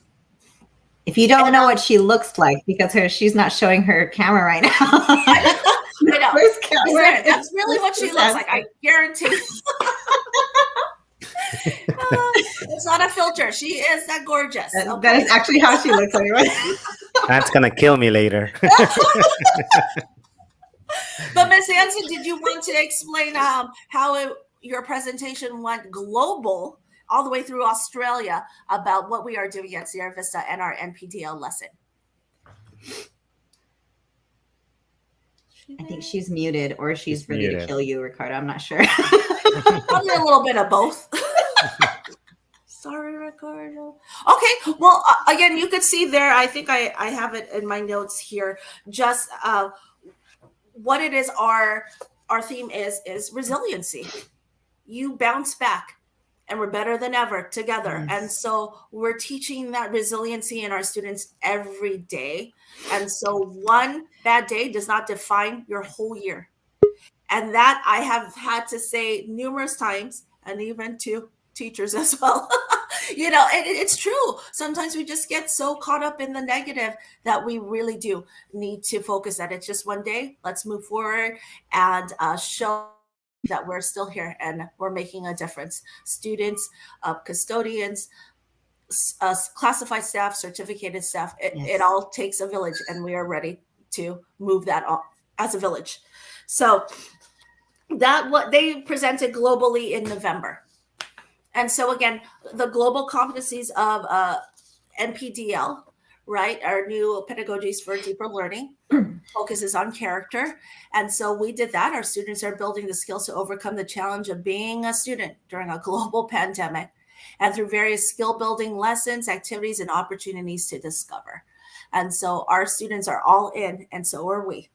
If you don't know what she looks like, because she's not showing her camera right now. I know. Where's camera? That's really what she looks like. I guarantee. It's not a filter. She is that gorgeous. That is actually how she looks like. That's gonna kill me later. But Ms. Hansen, did you want to explain how your presentation went global all the way through Australia about what we are doing at Sierra Vista and our NPDL lesson? I think she's muted, or she's ready muted to kill you, Ricardo. I'm not sure. Probably a little bit of both. Sorry, Ricardo. Okay, well, again, you could see there, I think I have it in my notes here, just what it is our theme is resiliency. You bounce back, and we're better than ever together. Yes. And so we're teaching that resiliency in our students every day. And so one bad day does not define your whole year. And that I have had to say numerous times, and even to teachers as well. It's true. Sometimes we just get so caught up in the negative that we really do need to focus that it's just one day. Let's move forward and show that we're still here and we're making a difference. Students, custodians, classified staff, certificated staff, it all takes a village, and we are ready to move that on as a village. So that what they presented globally in November. And so again, the global competencies of NPDL, right, our new pedagogies for deeper learning, focuses on character. And so we did that. Our students are building the skills to overcome the challenge of being a student during a global pandemic, and through various skill building lessons, activities, and opportunities to discover. And so our students are all in, and so are we.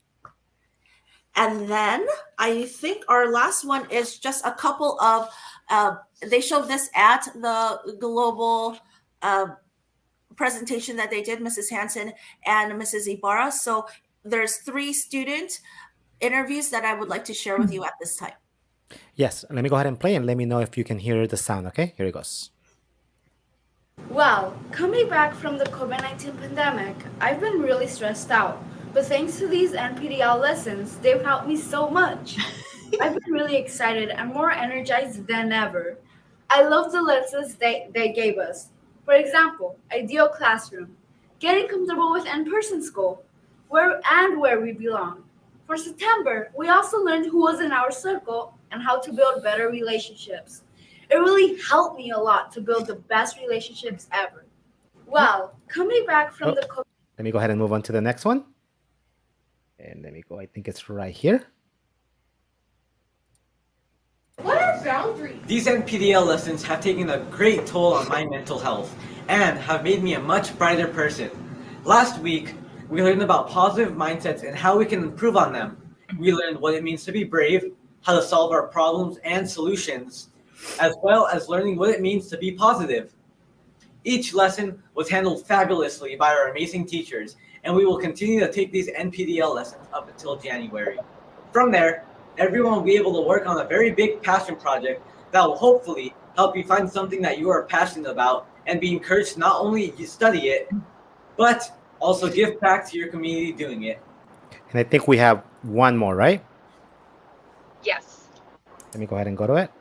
And then I think our last one is just a couple of, they showed this at the global presentation that they did, Mrs. Hansen and Mrs. Ibarra. So there's 3 student interviews that I would like to share with you at this time. Yes, let me go ahead and play, and let me know if you can hear the sound, okay? Here it goes. Well, coming back from the COVID-19 pandemic, I've been really stressed out. But thanks to these NPDL lessons, they've helped me so much. I've been really excited and more energized than ever. I love the lessons they gave us. For example, ideal classroom, getting comfortable with in-person school, where we belong. For September, we also learned who was in our circle and how to build better relationships. It really helped me a lot to build the best relationships ever. Well, coming back from the COVID. Let me go ahead and move on to the next one. And let me go, I think it's right here. What are boundaries? These NPDL lessons have taken a great toll on my mental health and have made me a much brighter person. Last week, we learned about positive mindsets and how we can improve on them. We learned what it means to be brave, how to solve our problems and solutions, as well as learning what it means to be positive. Each lesson was handled fabulously by our amazing teachers, and we will continue to take these NPDL lessons up until January. From there, everyone will be able to work on a very big passion project that will hopefully help you find something that you are passionate about and be encouraged to not only study it, but also give back to your community doing it. And I think we have one more, right? Yes. Let me go ahead and go to it.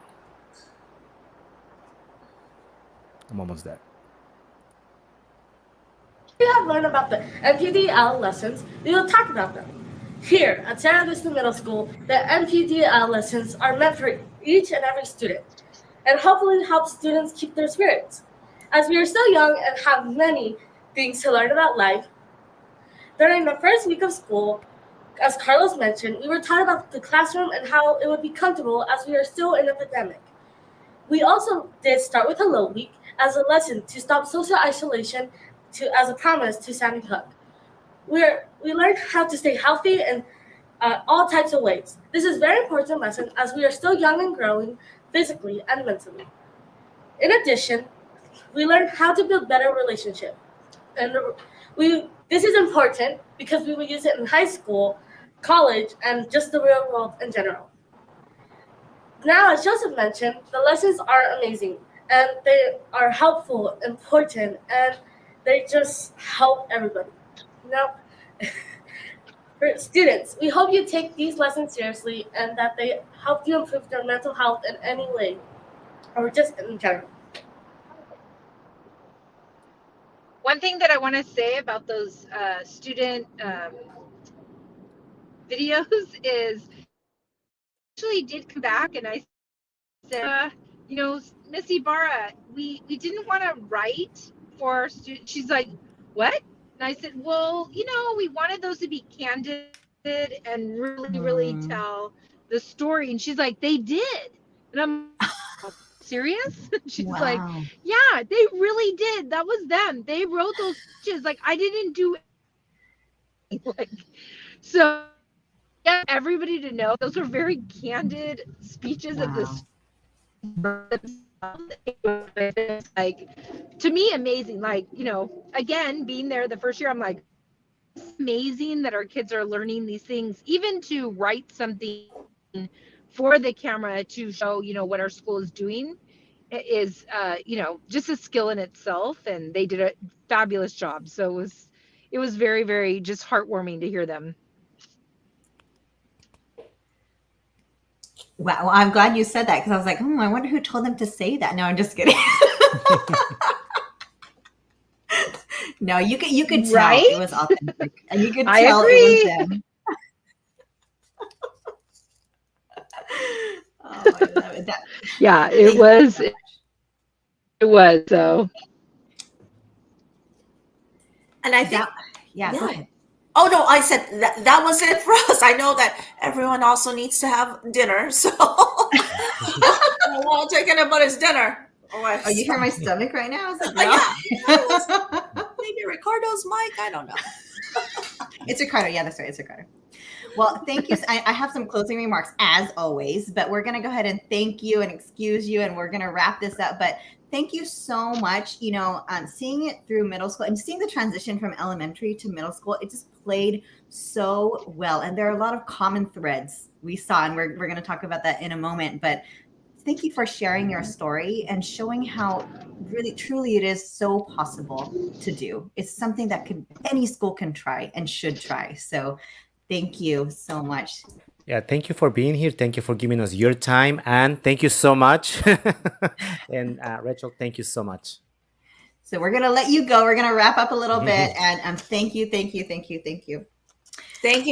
I'm almost there. You have learned about the NPDL lessons, we will talk about them. Here at Sierra Vista Middle School, the NPDL lessons are meant for each and every student and hopefully help students keep their spirits. As we are still young and have many things to learn about life, during the first week of school, as Carlos mentioned, we were taught about the classroom and how it would be comfortable as we are still in a pandemic. We also did start with Hello Week as a lesson to stop social isolation as a promise to Sandy Hook. We learned how to stay healthy in all types of ways. This is a very important lesson as we are still young and growing physically and mentally. In addition, we learned how to build better relationships. And this is important because we will use it in high school, college, and just the real world in general. Now, as Joseph mentioned, the lessons are amazing and they are helpful, important, and they just help everybody. Now, for students, we hope you take these lessons seriously and that they help you improve your mental health in any way, or just in general. One thing that I want to say about those student videos is actually did come back and I said, Miss Ibarra, we didn't want to write for students. She's like, what? And I said, well, we wanted those to be candid and really tell the story. And she's like, they did. And I'm serious? She's like, yeah, they really did. That was them. They wrote those speeches. Like, I didn't do like, so yeah, everybody to know those were very candid speeches of this. Like, to me, amazing. Like, again, being there the first year, I'm like, it's amazing that our kids are learning these things, even to write something for the camera to show, what our school is doing is, just a skill in itself. And they did a fabulous job. So it was very, very just heartwarming to hear them. Wow, well, I'm glad you said that because I was like, I wonder who told them to say that. No, I'm just kidding. No, you could tell right? It was authentic, and you could I tell agree. it was them. Oh, I love it. Yeah, it was. It was so. And I think, go ahead. Oh no, I said that was it for us. I know that everyone also needs to have dinner, so we'll take anybody's dinner. Oh, you hear my stomach right now? I was like, yeah, maybe Ricardo's mic. I don't know. It's Ricardo. Yeah, that's right. It's Ricardo. Well, thank you. I have some closing remarks as always, but we're going to go ahead and thank you and excuse you, and we're going to wrap this up. But thank you so much. Seeing it through middle school and seeing the transition from elementary to middle school, it just played so well. And there are a lot of common threads we saw, and we're going to talk about that in a moment. But thank you for sharing your story and showing how really, truly it is so possible to do. It's something that any school can try and should try. So thank you so much. Yeah, thank you for being here. Thank you for giving us your time. And thank you so much. And Rachel, thank you so much. So we're going to let you go. We're going to wrap up a little bit. And thank you. Thank you,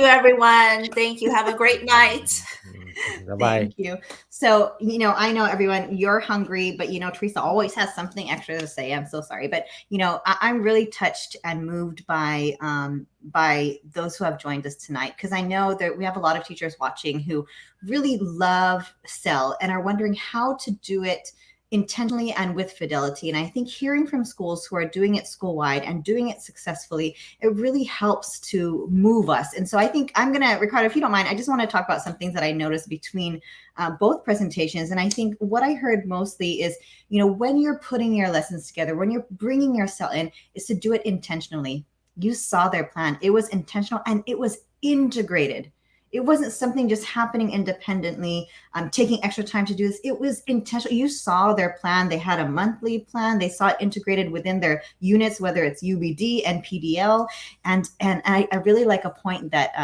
everyone. Thank you. Have a great night. Bye-bye. Thank you. So, I know everyone, you're hungry, but, Teresa always has something extra to say. I'm so sorry. But, I'm really touched and moved by those who have joined us tonight, because I know that we have a lot of teachers watching who really love Sel and are wondering how to do it intentionally and with fidelity. And I think hearing from schools who are doing it school-wide and doing it successfully, it really helps to move us. And so I think I'm going to, Ricardo, if you don't mind, I just want to talk about some things that I noticed between both presentations. And I think what I heard mostly is, when you're putting your lessons together, when you're bringing your SEL in, is to do it intentionally. You saw their plan. It was intentional and it was integrated. It wasn't something just happening independently, taking extra time to do this. It was intentional. You saw their plan. They had a monthly plan. They saw it integrated within their units, whether it's UBD and PDL. And I really like a point that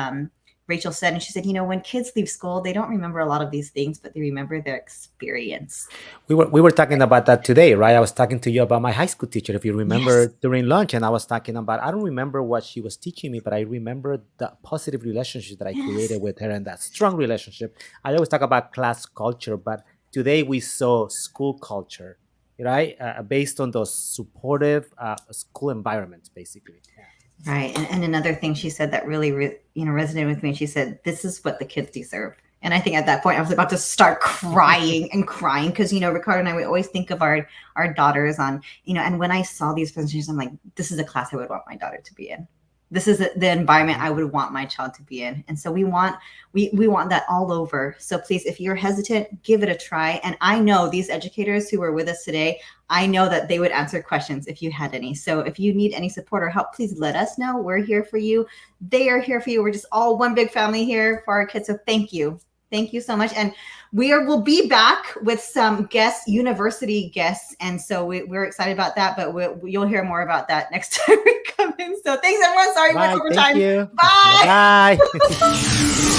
Rachel said, and she said, when kids leave school, they don't remember a lot of these things, but they remember their experience. We were talking about that today, right? I was talking to you about my high school teacher, if you remember, Yes. during lunch, and I was talking about, I don't remember what she was teaching me, but I remember the positive relationship that I created with her and that strong relationship. I always talk about class culture, but today we saw school culture, right? Based on those supportive school environments, basically. Yeah. Right. And another thing she said that really, resonated with me. She said, this is what the kids deserve. And I think at that point I was about to start crying because, Ricardo and I, we always think of our daughters on, and when I saw these presentations, I'm like, this is a class I would want my daughter to be in. This is the environment I would want my child to be in. And so we want that all over. So please, if you're hesitant, give it a try. And I know these educators who were with us today, I know that they would answer questions if you had any. So if you need any support or help, please let us know. We're here for you. They are here for you. We're just all one big family here for our kids. So thank you. Thank you so much. And we'll be back with some guests, university guests. And so we're excited about that, but you'll hear more about that next time we come in. So thanks, everyone. Sorry, we're over time. Thank you. Bye. Bye.